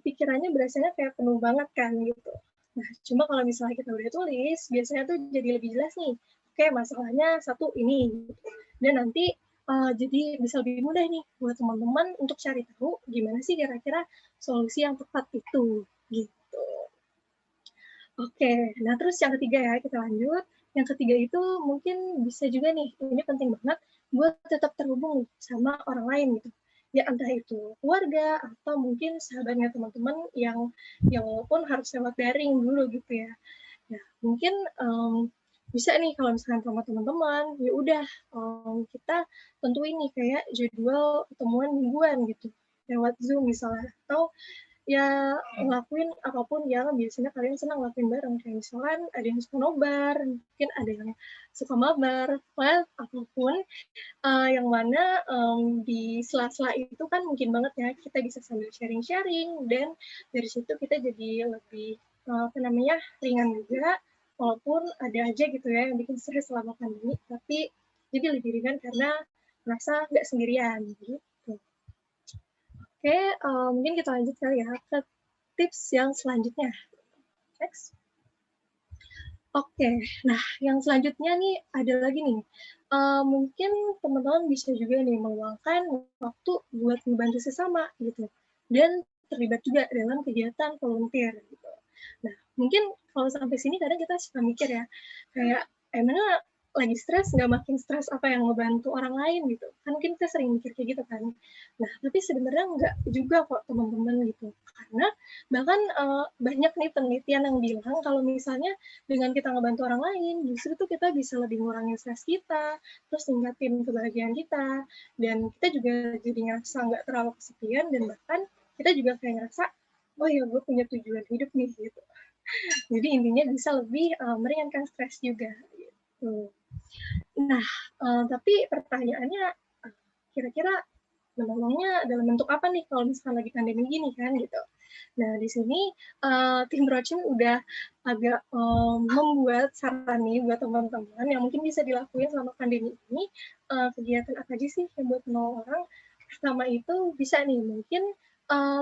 pikirannya berasanya kayak penuh banget kan, gitu. Nah, cuma kalau misalnya kita udah tulis, biasanya tuh jadi lebih jelas nih, oke masalahnya satu ini, gitu. Dan nanti jadi bisa lebih mudah nih buat teman-teman untuk cari tahu gimana sih kira-kira solusi yang tepat itu, gitu. Oke, nah terus yang ketiga ya, kita lanjut. Yang ketiga itu mungkin bisa juga nih, ini penting banget buat tetap terhubung sama orang lain gitu. Ya entah itu keluarga atau mungkin sahabatnya teman-teman yang walaupun harus lewat daring dulu gitu ya. Nah, mungkin bisa nih kalau misalkan sama teman-teman, ya udah kita tentuin nih kayak jadwal ketemuan mingguan gitu lewat Zoom misalnya, atau ya ngelakuin apapun yang biasanya kalian senang lakuin bareng, kayak misalkan ada yang suka nobar, mungkin ada yang suka mabar, well, apapun yang mana di sela-sela itu kan mungkin banget ya kita bisa sambil sharing-sharing, dan dari situ kita jadi lebih apa namanya, ringan juga, walaupun ada aja gitu ya yang bikin stres selama pandemi, tapi jadi lebih ringan karena merasa nggak sendirian gitu. Oke, mungkin kita lanjut kali ya ke tips yang selanjutnya. Next. Oke, nah yang selanjutnya nih ada lagi nih. Mungkin teman-teman bisa juga nih meluangkan waktu buat membantu sesama gitu, dan terlibat juga dalam kegiatan volunteer gitu. Nah, mungkin kalau sampai sini kadang kita suka mikir ya, kayak emangnya lagi stres nggak makin stres apa yang ngebantu orang lain gitu. Kan mungkin kita sering mikir kayak gitu kan. Nah, tapi sebenarnya nggak juga kok teman-teman gitu. Karena bahkan banyak nih penelitian yang bilang kalau misalnya dengan kita ngebantu orang lain, justru tuh kita bisa lebih ngurangin stres kita, terus tingkatin kebahagiaan kita, dan kita juga jadi ngerasa nggak terlalu kesepian, dan bahkan kita juga kayak ngerasa, oh ya gue punya tujuan hidup nih gitu. Jadi intinya bisa lebih meringankan stres juga. Gitu. Nah, tapi pertanyaannya, kira-kira menolongnya dalam bentuk apa nih kalau misalkan lagi pandemi gini kan gitu. Nah, di sini tim Broadcom udah agak membuat saran nih buat teman-teman yang mungkin bisa dilakuin selama pandemi ini. Kegiatan apa aja sih yang buat menolong orang? Pertama itu bisa nih, mungkin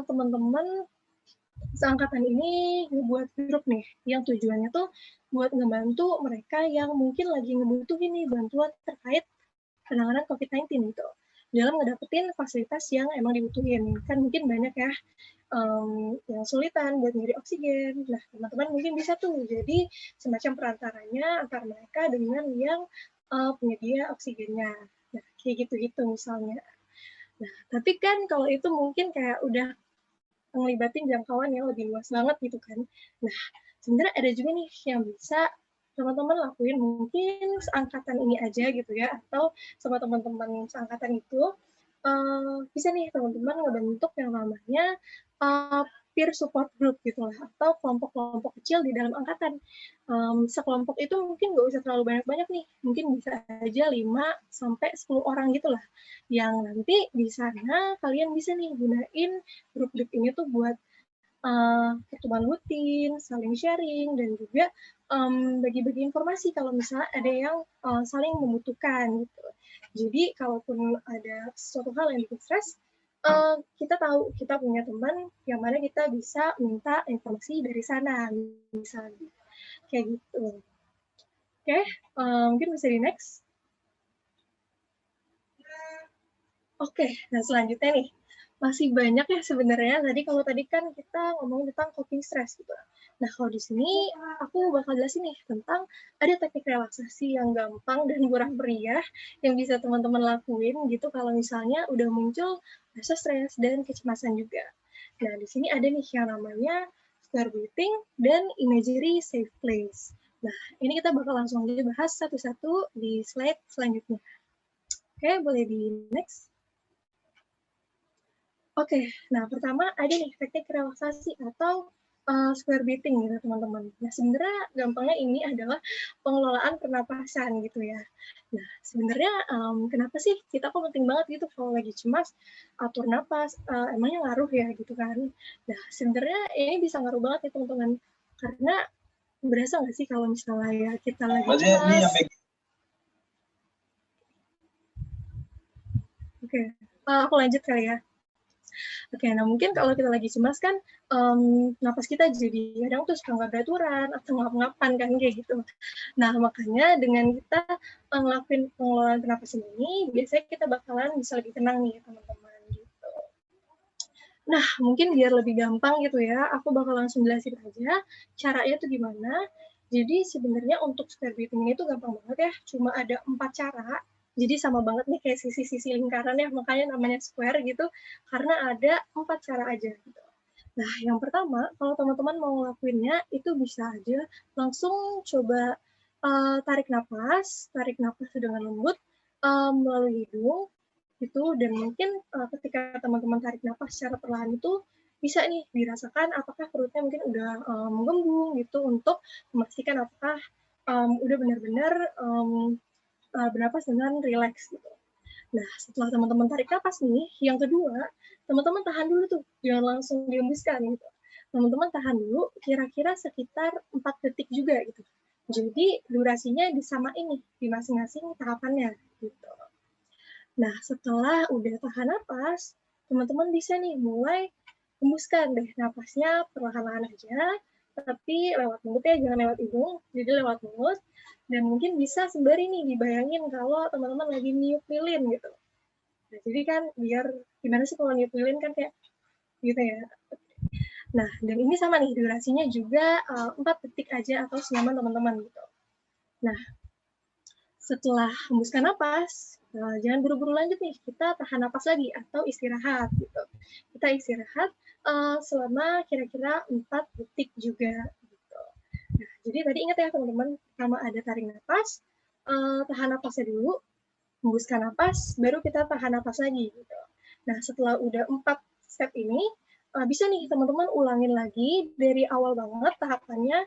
teman-teman seangkatan ini buat grup nih, yang tujuannya tuh buat ngebantu mereka yang mungkin lagi ngebutuhin nih bantuan terkait penanganan COVID-19 gitu, dalam ngedapetin fasilitas yang emang dibutuhin. Kan mungkin banyak ya yang sulitan buat nyari oksigen. Nah, teman-teman mungkin bisa tuh jadi semacam perantaranya antara mereka dengan yang penyedia oksigennya. Nah, kayak gitu-gitu misalnya. Nah, tapi kan kalau itu mungkin kayak udah ngelibatin jangkauan yang lebih luas banget gitu kan. Nah, sebenarnya ada juga nih yang bisa teman-teman lakuin mungkin seangkatan ini aja gitu ya, atau sama teman-teman seangkatan itu bisa nih teman-teman ngebentuk yang namanya uh, peer support group gitu lah, atau kelompok-kelompok kecil di dalam angkatan. Sekelompok itu mungkin nggak usah terlalu banyak-banyak nih, mungkin bisa aja 5-10 orang gitu lah, yang nanti di sana kalian bisa nih gunain grup-grup ini tuh buat pertemuan rutin, saling sharing, dan juga bagi-bagi informasi kalau misalnya ada yang saling membutuhkan gitu. Jadi kalaupun ada sesuatu hal yang bikin stres, kita tahu kita punya teman yang mana kita bisa minta informasi dari sana, misalnya kayak gitu. Oke, mungkin bisa di next. Oke, nah selanjutnya nih, masih banyak ya sebenarnya. Kalau tadi kan kita ngomongin tentang coping stress gitu. Nah, kalau di sini aku bakal jelasin nih tentang ada teknik relaksasi yang gampang dan murah meriah yang bisa teman-teman lakuin gitu kalau misalnya udah muncul rasa stres dan kecemasan juga. Nah, di sini ada nih yang namanya square breathing dan imagery safe place. Nah, ini kita bakal langsung aja bahas satu-satu di slide selanjutnya. Oke, boleh di next. Oke, nah pertama ada nih teknik relaksasi atau square breathing gitu teman-teman. Nah sebenarnya gampangnya ini adalah pengelolaan pernapasan gitu ya. Nah sebenarnya kenapa sih kita kok penting banget gitu kalau lagi cemas atur napas, emangnya ngaruh ya gitu kan. Nah sebenarnya ini bisa ngaruh banget ya teman-teman, karena berasa nggak sih kalau misalnya ya kita lagi cemas. Oke, aku lanjut kali ya. Oke, nah mungkin kalau kita lagi cemas kan napas kita jadi kadang tuh suka nggak beraturan atau ngap-ngapan kan kayak gitu. Nah makanya dengan kita ngelakuin pengelolaan pernapasan ini, biasanya kita bakalan bisa lebih tenang nih teman-teman gitu. Nah mungkin biar lebih gampang gitu ya, aku bakal langsung jelasin aja caranya tuh gimana. Jadi sebenarnya untuk square breathing ini tuh gampang banget ya, cuma ada 4 cara. Jadi sama banget nih kayak sisi-sisi lingkaran ya, makanya namanya square gitu, karena ada 4 cara aja gitu. Nah, yang pertama, kalau teman-teman mau ngelakuinnya, itu bisa aja langsung coba tarik napas dengan lembut melalui hidung gitu, dan mungkin ketika teman-teman tarik napas secara perlahan itu bisa nih dirasakan apakah perutnya mungkin udah menggembung gitu, untuk memastikan apakah udah benar-benar bernapas dengan rileks gitu. Nah, setelah teman-teman tarik napas nih, yang kedua, teman-teman tahan dulu tuh, jangan langsung dihembuskan gitu. Teman-teman tahan dulu kira-kira sekitar 4 detik juga gitu. Jadi durasinya disamain nih di masing-masing tahapannya gitu. Nah, setelah udah tahan napas, teman-teman bisa nih mulai hembuskan deh napasnya perlahan-lahan aja, tapi lewat mulut ya, jangan lewat hidung, jadi lewat mulut. Dan mungkin bisa sembari nih dibayangin kalau teman-teman lagi niup lilin gitu. Nah, jadi kan biar gimana sih kalau niup lilin kan kayak gitu ya. Nah, dan ini sama nih durasinya juga 4 detik aja atau senyaman teman-teman gitu. Nah, setelah hembuskan napas, jangan buru-buru lanjut nih, kita tahan napas lagi atau istirahat gitu. Kita istirahat selama kira-kira 4 detik juga gitu. Nah, jadi tadi ingat ya teman-teman, pertama ada tarik napas, tahan napasnya dulu, hembuskan napas, baru kita tahan napas lagi gitu. Nah, setelah udah 4 step ini, bisa nih teman-teman ulangin lagi dari awal banget tahapannya,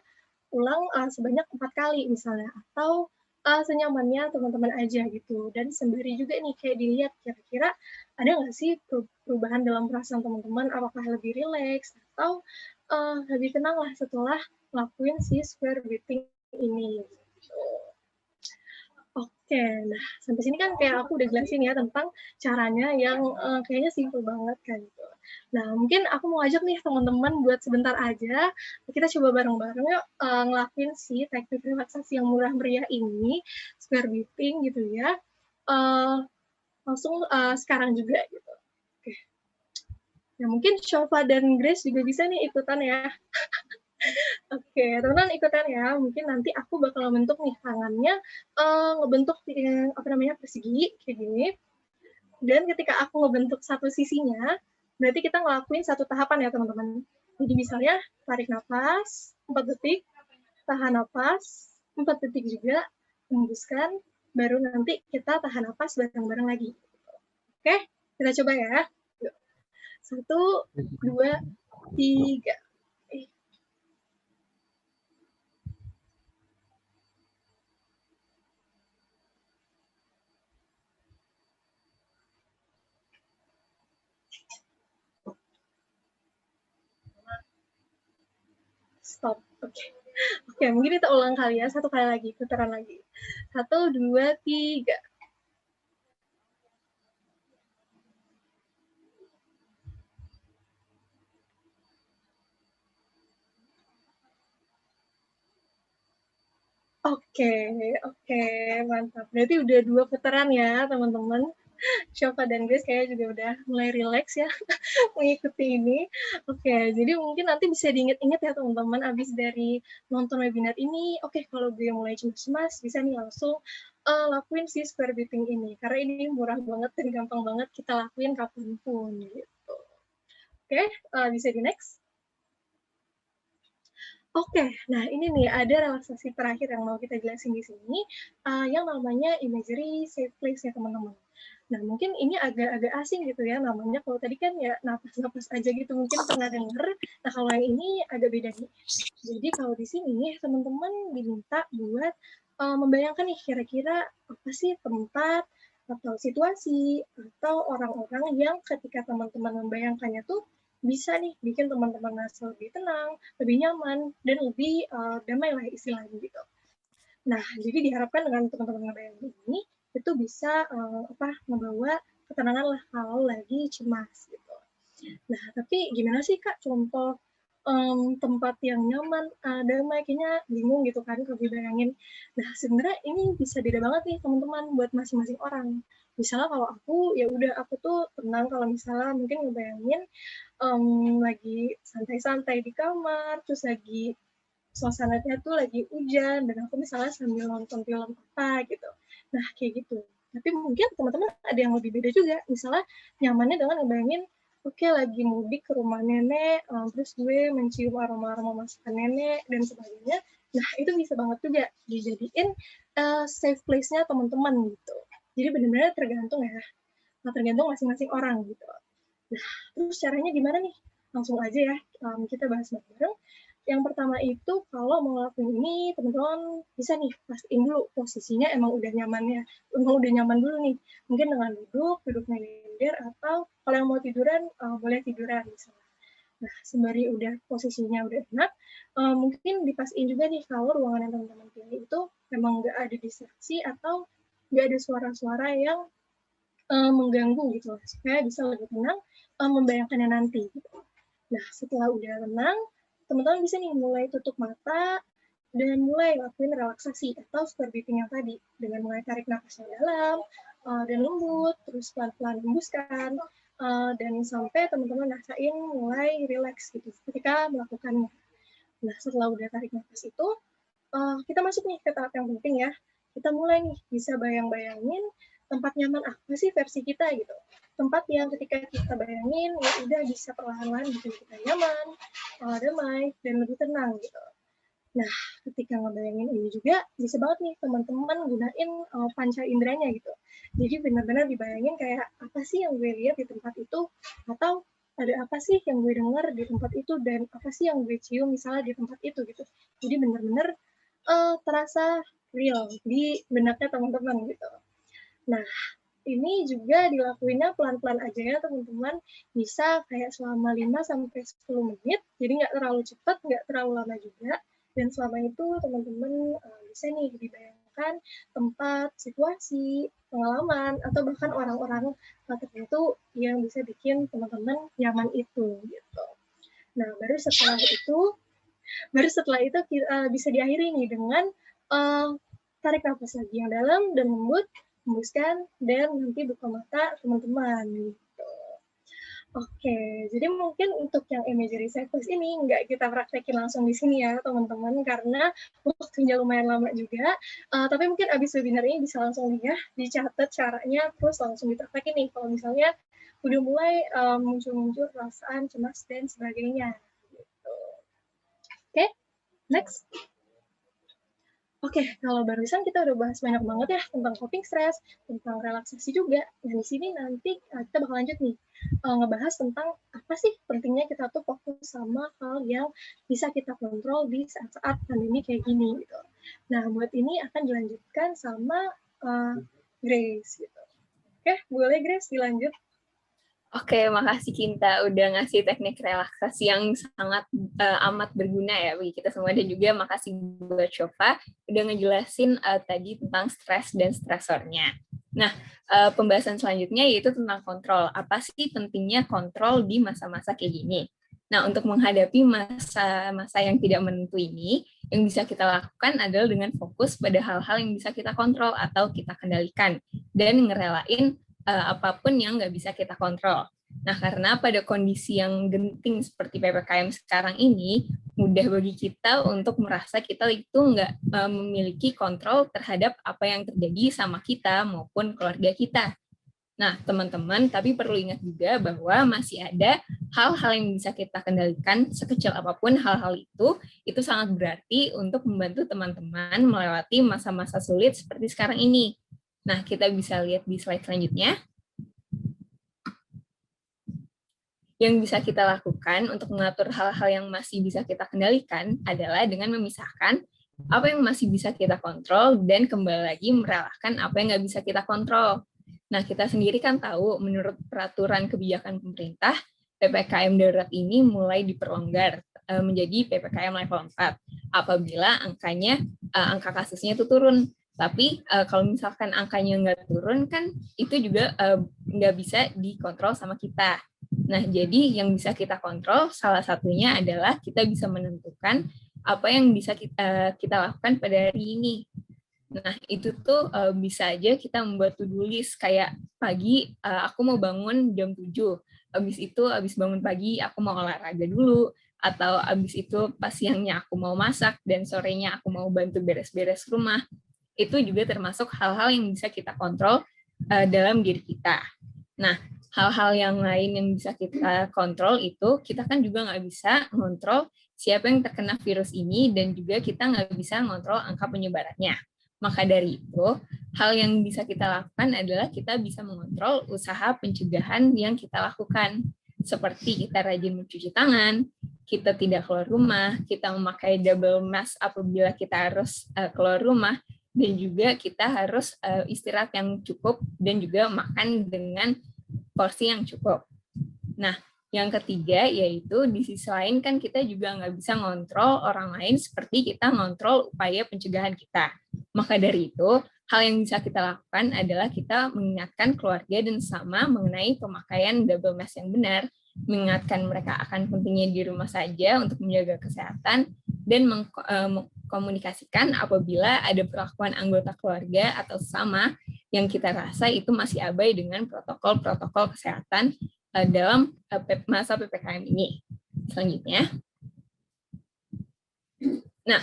ulang sebanyak 4 kali misalnya, atau senyamannya teman-teman aja gitu. Dan sembari juga nih kayak dilihat kira-kira ada nggak sih perubahan dalam perasaan teman-teman, apakah lebih rileks atau lebih tenang lah setelah ngelakuin si square breathing ini. Gitu. Oke, nah sampai sini kan kayak aku udah jelasin ya tentang caranya yang kayaknya simple banget kan gitu. Nah, mungkin aku mau ajak nih teman-teman buat sebentar aja kita coba bareng-bareng yuk ngelakuin si teknik relaksasi yang murah meriah ini, square breathing gitu ya. Langsung sekarang juga gitu. Oke. Nah, mungkin Shofa dan Grace juga bisa nih ikutan ya. Oke, teman-teman ikutan ya. Mungkin nanti aku bakal membentuk nih tangannya, ngebentuk apa namanya persegi kayak gini. Dan ketika aku ngebentuk satu sisinya, berarti kita ngelakuin satu tahapan ya teman-teman. Jadi misalnya tarik nafas 4 detik, tahan nafas 4 detik juga, hembuskan, baru nanti kita tahan nafas bareng-bareng lagi. Oke, kita coba ya. 1, 2, 3. Stop. Oke. Oke, mungkin kita ulang kali ya, satu kali lagi, putaran lagi. 1, 2, 3. Oke, oke, mantap. Berarti udah 2 putaran ya, teman-teman. Shofa dan Grace kayaknya juga udah mulai rileks ya mengikuti ini. Oke, jadi mungkin nanti bisa diingat-ingat ya teman-teman abis dari nonton webinar ini, oke kalau gue mulai cemas-cemas, bisa nih langsung lakuin si square breathing ini. Karena ini murah banget dan gampang banget kita lakuin kapanpun gitu. Oke, bisa di next. Oke, nah ini nih ada relaksasi terakhir yang mau kita jelasin di sini, yang namanya imagery safe place ya teman-teman. Nah mungkin ini agak-agak asing gitu ya namanya, kalau tadi kan ya napas-napas aja gitu mungkin pernah denger, nah kalau yang ini agak beda nih. Jadi kalau di sini teman-teman diminta buat membayangkan nih kira-kira apa sih tempat atau situasi atau orang-orang yang ketika teman-teman membayangkannya tuh bisa nih bikin teman-teman merasa lebih tenang, lebih nyaman, dan lebih damai lah istilahnya gitu. Nah, jadi diharapkan dengan teman-teman ngebayangin ini, itu bisa membawa ketenangan lah kalau lagi cemas gitu. Nah, tapi gimana sih Kak contoh tempat yang nyaman, damai, kayaknya bingung gitu kan kalau dibayangin. Nah, sebenarnya ini bisa beda banget nih teman-teman buat masing-masing orang. Misalnya kalau aku, ya udah aku tuh tenang kalau misalnya mungkin ngebayangin lagi santai-santai di kamar, terus lagi suasananya tuh lagi hujan, dan aku misalnya sambil nonton film apa gitu. Nah, kayak gitu. Tapi mungkin teman-teman ada yang lebih beda juga. Misalnya nyamannya dengan ngebayangin, oke lagi mudik ke rumah nenek, terus gue mencium aroma-aroma masakan nenek, dan sebagainya. Nah, itu bisa banget juga dijadiin safe place-nya teman-teman gitu. Jadi benar-benar tergantung ya, tergantung masing-masing orang gitu. Nah, terus caranya gimana nih? Langsung aja ya, kita bahas bareng-bareng. Yang pertama itu kalau mau ngelakuin ini, teman-teman bisa nih pastiin dulu posisinya emang udah nyaman dulu nih. Mungkin dengan duduk menyender, atau kalau yang mau tiduran, boleh tiduran misalnya. Nah, sembari udah posisinya udah enak, mungkin dipastiin juga nih kalau ruangan yang teman-teman pilih itu memang nggak ada distraksi atau nggak ada suara-suara yang mengganggu gitu, supaya bisa lebih tenang membayangkannya nanti. Gitu. Nah, setelah udah tenang, teman-teman bisa nih mulai tutup mata dan mulai lakuin relaksasi atau square breathing yang tadi, dengan mulai tarik nafas yang dalam dan lembut, terus pelan-pelan hembuskan, dan sampai teman-teman rasain mulai relax gitu ketika melakukannya. Nah, setelah udah tarik nafas itu, kita masuk nih ke tahap yang penting ya. Kita mulai nih bisa bayang-bayangin tempat nyaman apa sih versi kita gitu. Tempat yang ketika kita bayangin ya udah bisa perlahan-lahan bikin kita nyaman, damai, dan lebih tenang gitu. Nah, ketika ngebayangin ini juga bisa banget nih teman-teman gunain panca inderanya gitu. Jadi benar-benar dibayangin kayak apa sih yang gue lihat di tempat itu, atau ada apa sih yang gue dengar di tempat itu, dan apa sih yang gue cium misalnya di tempat itu gitu. Jadi benar-benar terasa real di benaknya teman-teman gitu. Nah, ini juga dilakuinnya pelan-pelan aja ya teman-teman. Bisa kayak selama 5-10 menit, jadi nggak terlalu cepat, nggak terlalu lama juga. Dan selama itu teman-teman bisa nih dibayangkan tempat, situasi, pengalaman, atau bahkan orang-orang tertentu yang bisa bikin teman-teman nyaman itu gitu. Nah, baru setelah itu bisa diakhiri nih dengan tarik nafas lagi yang dalam dan lembut, hembuskan, dan nanti buka mata teman-teman gitu. Oke, jadi mungkin untuk yang imagery cycles ini nggak kita praktekin langsung di sini ya teman-teman, karena waktunya lumayan lama juga. Tapi mungkin abis webinar ini bisa langsung nih ya, dicatat caranya, terus langsung dipraktekin nih kalau misalnya udah mulai muncul-muncul perasaan cemas dan sebagainya. Gitu. Oke, next. Oke, kalau barusan kita udah bahas banyak banget ya tentang coping stress, tentang relaksasi juga. Nah, di sini nanti kita bakal lanjut nih, ngebahas tentang apa sih pentingnya kita tuh fokus sama hal yang bisa kita kontrol di saat-saat pandemi kayak gini gitu. Nah, buat ini akan dilanjutkan sama Grace gitu. Oke, boleh Grace dilanjut? Oke, makasih Kinta udah ngasih teknik relaksasi yang sangat amat berguna ya bagi kita semua, dan juga makasih buat Shofa udah ngejelasin tadi tentang stres dan stresornya. Nah, pembahasan selanjutnya yaitu tentang kontrol. Apa sih pentingnya kontrol di masa-masa kayak gini? Nah, untuk menghadapi masa-masa yang tidak menentu ini, yang bisa kita lakukan adalah dengan fokus pada hal-hal yang bisa kita kontrol atau kita kendalikan, dan ngerelain apapun yang nggak bisa kita kontrol. Nah, karena pada kondisi yang genting seperti PPKM sekarang ini, mudah bagi kita untuk merasa kita itu nggak memiliki kontrol terhadap apa yang terjadi sama kita maupun keluarga kita. Nah, teman-teman, tapi perlu ingat juga bahwa masih ada hal-hal yang bisa kita kendalikan, sekecil apapun hal-hal itu sangat berarti untuk membantu teman-teman melewati masa-masa sulit seperti sekarang ini. Nah, kita bisa lihat di slide selanjutnya. Yang bisa kita lakukan untuk mengatur hal-hal yang masih bisa kita kendalikan adalah dengan memisahkan apa yang masih bisa kita kontrol dan kembali lagi merelakan apa yang nggak bisa kita kontrol. Nah, kita sendiri kan tahu menurut peraturan kebijakan pemerintah, PPKM darurat ini mulai diperlonggar menjadi PPKM level 4 apabila angka kasusnya itu turun. Tapi kalau misalkan angkanya nggak turun kan itu juga nggak bisa dikontrol sama kita. Nah, jadi yang bisa kita kontrol salah satunya adalah kita bisa menentukan apa yang bisa kita lakukan pada hari ini. Nah, itu tuh bisa aja kita membuat to-do list kayak pagi aku mau bangun jam 7. Habis bangun pagi aku mau olahraga dulu, atau habis itu pas siangnya aku mau masak dan sorenya aku mau bantu beres-beres rumah. Itu juga termasuk hal-hal yang bisa kita kontrol dalam diri kita. Nah, hal-hal yang lain yang bisa kita kontrol itu kita kan juga nggak bisa ngontrol siapa yang terkena virus ini, dan juga kita nggak bisa ngontrol angka penyebarannya. Maka dari itu, hal yang bisa kita lakukan adalah kita bisa mengontrol usaha pencegahan yang kita lakukan. Seperti kita rajin mencuci tangan, kita tidak keluar rumah, kita memakai double mask apabila kita harus keluar rumah, dan juga kita harus istirahat yang cukup dan juga makan dengan porsi yang cukup. Nah, yang ketiga yaitu di sisi lain kan kita juga nggak bisa ngontrol orang lain seperti kita ngontrol upaya pencegahan kita. Maka dari itu, hal yang bisa kita lakukan adalah kita mengingatkan keluarga dan sesama mengenai pemakaian double mask yang benar, mengingatkan mereka akan pentingnya di rumah saja untuk menjaga kesehatan, dan mengkomunikasikan apabila ada perlakuan anggota keluarga atau sesama yang kita rasa itu masih abai dengan protokol-protokol kesehatan dalam masa PPKM ini. Selanjutnya, nah,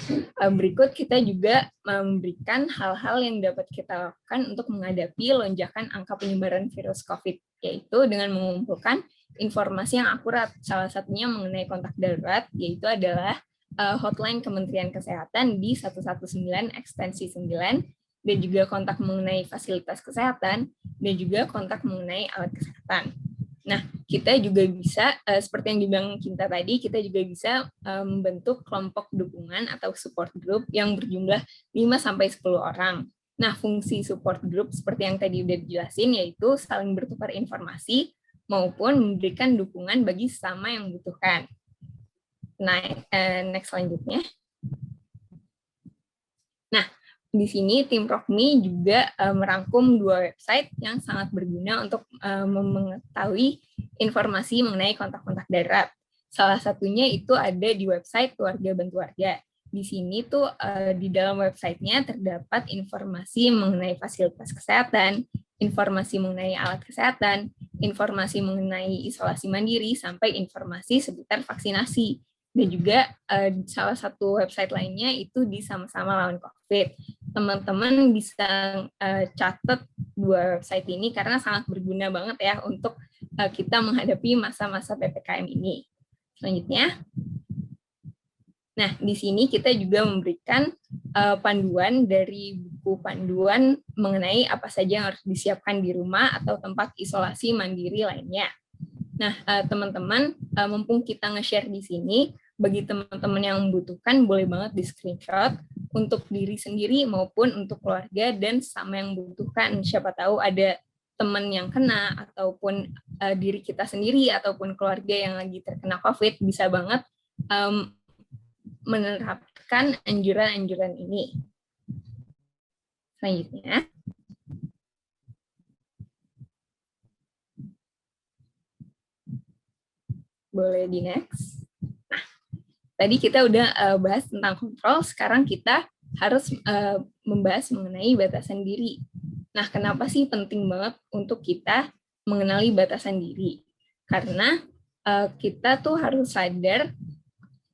berikut kita juga memberikan hal-hal yang dapat kita lakukan untuk menghadapi lonjakan angka penyebaran virus COVID, yaitu dengan mengumpulkan informasi yang akurat. Salah satunya mengenai kontak darurat, yaitu adalah hotline Kementerian Kesehatan di 119 ekstensi 9, dan juga kontak mengenai fasilitas kesehatan, dan juga kontak mengenai alat kesehatan. Nah, kita juga bisa, seperti yang dibilang Cinta tadi, kita juga bisa membentuk kelompok dukungan atau support group yang berjumlah 5-10 orang. Nah, fungsi support group seperti yang tadi udah dijelasin, yaitu saling bertukar informasi maupun memberikan dukungan bagi sesama yang membutuhkan. Nah, next selanjutnya. Nah, di sini tim Prokmi juga merangkum 2 website yang sangat berguna untuk mengetahui informasi mengenai kontak-kontak darurat. Salah satunya itu ada di website Keluarga Bantu Warga. Di sini tuh di dalam websitenya terdapat informasi mengenai fasilitas kesehatan, informasi mengenai alat kesehatan, informasi mengenai isolasi mandiri, sampai informasi seputar vaksinasi. Dan juga salah satu website lainnya itu di Sama-sama Lawan COVID. Teman-teman bisa catat 2 website ini karena sangat berguna banget ya untuk kita menghadapi masa-masa PPKM ini. Selanjutnya, nah di sini kita juga memberikan panduan dari buku panduan mengenai apa saja yang harus disiapkan di rumah atau tempat isolasi mandiri lainnya. Nah, teman-teman, mumpung kita nge-share di sini, bagi teman-teman yang membutuhkan, boleh banget di-screenshot untuk diri sendiri maupun untuk keluarga dan sama yang membutuhkan. Siapa tahu ada teman yang kena, ataupun diri kita sendiri, ataupun keluarga yang lagi terkena COVID, bisa banget menerapkan anjuran-anjuran ini. Selanjutnya. Boleh di next. Nah, tadi kita udah bahas tentang kontrol, sekarang kita harus membahas mengenai batasan diri. Nah, kenapa sih penting banget untuk kita mengenali batasan diri? Karena kita tuh harus sadar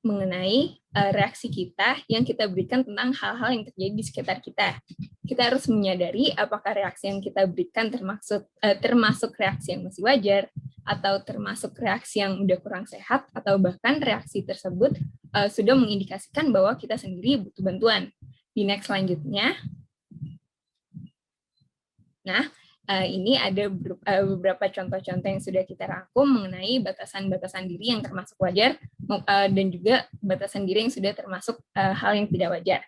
mengenai reaksi kita yang kita berikan tentang hal-hal yang terjadi di sekitar kita. Kita harus menyadari apakah reaksi yang kita berikan termasuk reaksi yang masih wajar, atau termasuk reaksi yang udah kurang sehat, atau bahkan reaksi tersebut sudah mengindikasikan bahwa kita sendiri butuh bantuan. Di next selanjutnya. Nah, ini ada beberapa contoh-contoh yang sudah kita rangkum mengenai batasan-batasan diri yang termasuk wajar, dan juga batasan diri yang sudah termasuk hal yang tidak wajar.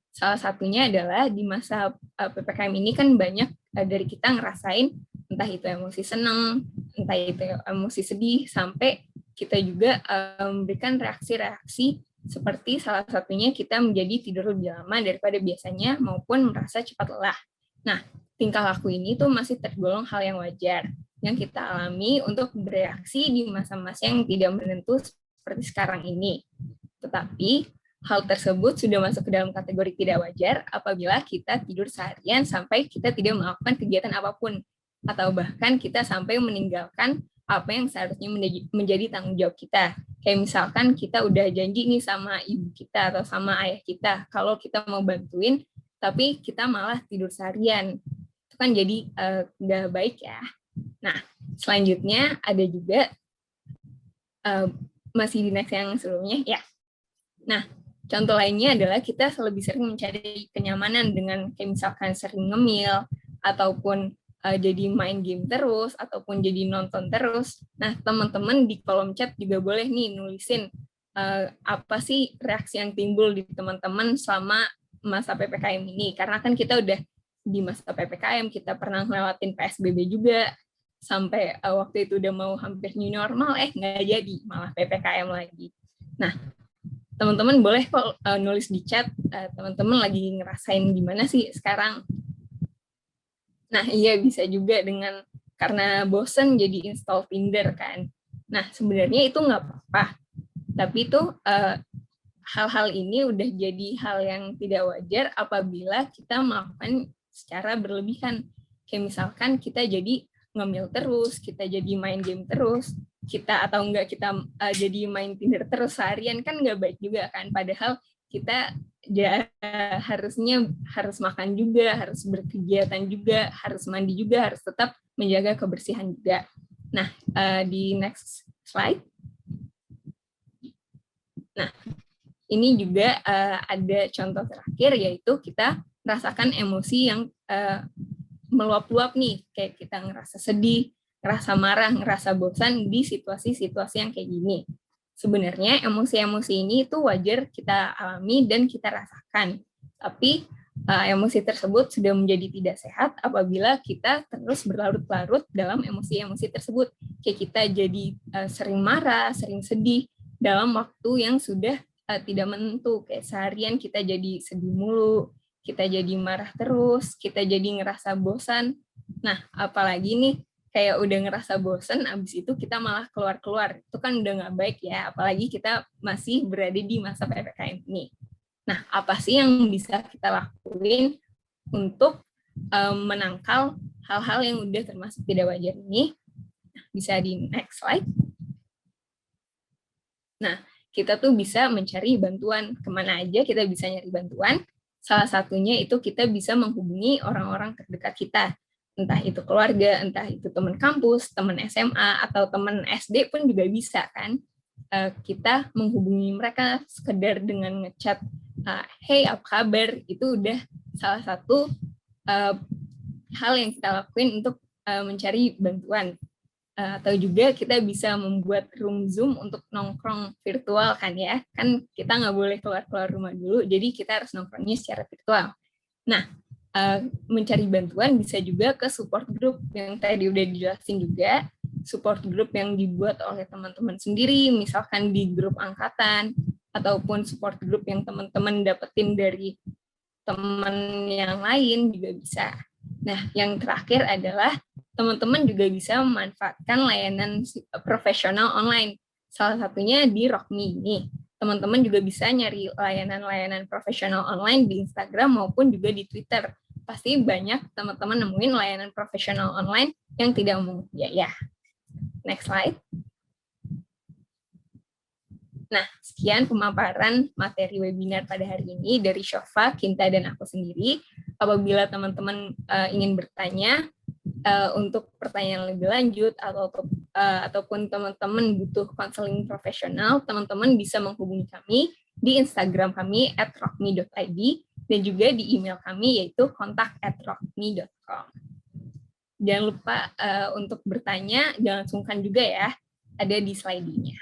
Salah satunya adalah di masa PPKM ini kan banyak dari kita ngerasain entah itu emosi senang, entah itu emosi sedih, sampai kita juga memberikan reaksi-reaksi seperti salah satunya kita menjadi tidur lebih lama daripada biasanya maupun merasa cepat lelah. Nah, tingkah laku ini tuh masih tergolong hal yang wajar yang kita alami untuk bereaksi di masa-masa yang tidak menentu seperti sekarang ini. Tetapi hal tersebut sudah masuk ke dalam kategori tidak wajar apabila kita tidur seharian sampai kita tidak melakukan kegiatan apapun, atau bahkan kita sampai meninggalkan apa yang seharusnya menjadi tanggung jawab kita. Kayak misalkan kita udah janji nih sama ibu kita atau sama ayah kita kalau kita mau bantuin, tapi kita malah tidur seharian. Itu kan jadi nggak baik ya. Nah, selanjutnya ada juga masih di next yang sebelumnya ya. Nah, contoh lainnya adalah kita lebih sering mencari kenyamanan dengan kayak misalkan sering ngemil, ataupun jadi main game terus, ataupun jadi nonton terus. Nah, teman-teman di kolom chat juga boleh nih nulisin apa sih reaksi yang timbul di teman-teman selama masa PPKM ini. Karena kan kita udah di masa PPKM, kita pernah ngelewatin PSBB juga, sampai waktu itu udah mau hampir new normal, nggak jadi, malah PPKM lagi. Nah, teman-teman boleh kok nulis di chat, teman-teman lagi ngerasain gimana sih sekarang. Nah, iya bisa juga dengan karena bosen jadi install Tinder kan. Nah, sebenarnya itu nggak apa-apa. Tapi itu hal-hal ini udah jadi hal yang tidak wajar apabila kita melakukan secara berlebihan. Kayak misalkan kita jadi ngemil terus, kita jadi main game terus, kita atau enggak kita jadi main Tinder terus seharian, kan nggak baik juga kan. Padahal kita harusnya harus makan juga, harus berkegiatan juga, harus mandi juga, harus tetap menjaga kebersihan juga. Nah, di next slide. Nah, ini juga ada contoh terakhir, yaitu kita merasakan emosi yang meluap-luap nih, kayak kita ngerasa sedih, ngerasa marah, ngerasa bosan di situasi-situasi yang kayak gini. Sebenarnya emosi-emosi ini itu wajar kita alami dan kita rasakan, tapi emosi tersebut sudah menjadi tidak sehat apabila kita terus berlarut-larut dalam emosi-emosi tersebut. Kayak kita jadi sering marah, sering sedih dalam waktu yang sudah tidak menentu, kayak seharian kita jadi sedih mulu, kita jadi marah terus, kita jadi ngerasa bosan. Nah, apalagi nih, kayak udah ngerasa bosan, abis itu kita malah keluar-keluar. Itu kan udah nggak baik ya, apalagi kita masih berada di masa PPKM ini. Nah, apa sih yang bisa kita lakuin untuk menangkal hal-hal yang udah termasuk tidak wajar ini? Bisa di next slide. Nah, kita tuh bisa mencari bantuan. Kemana aja kita bisa nyari bantuan? Salah satunya itu kita bisa menghubungi orang-orang terdekat kita. Entah itu keluarga, entah itu teman kampus, teman SMA, atau teman SD pun juga bisa kan. Kita menghubungi mereka sekedar dengan ngechat, hey apa kabar, itu udah salah satu hal yang kita lakuin untuk mencari bantuan. Atau juga kita bisa membuat room Zoom untuk nongkrong virtual kan ya. Kan kita nggak boleh keluar-keluar rumah dulu, jadi kita harus nongkrongnya secara virtual. Nah, mencari bantuan bisa juga ke support group yang tadi udah dijelasin juga. Support group yang dibuat oleh teman-teman sendiri, misalkan di grup angkatan, ataupun support group yang teman-teman dapetin dari teman yang lain juga bisa. Nah, yang terakhir adalah teman-teman juga bisa memanfaatkan layanan profesional online. Salah satunya di Rockme ini. Teman-teman juga bisa nyari layanan-layanan profesional online di Instagram maupun juga di Twitter. Pasti banyak teman-teman nemuin layanan profesional online yang tidak memungut biaya. Next slide. Nah, sekian pemaparan materi webinar pada hari ini dari Syofa, Kinta, dan aku sendiri. Apabila teman-teman ingin bertanya, untuk pertanyaan lebih lanjut ataupun teman-teman butuh konseling profesional, teman-teman bisa menghubungi kami di Instagram kami @rockme.id dan juga di email kami yaitu kontak@rockme.com. Jangan lupa untuk bertanya, jangan sungkan juga ya, ada di slide-nya.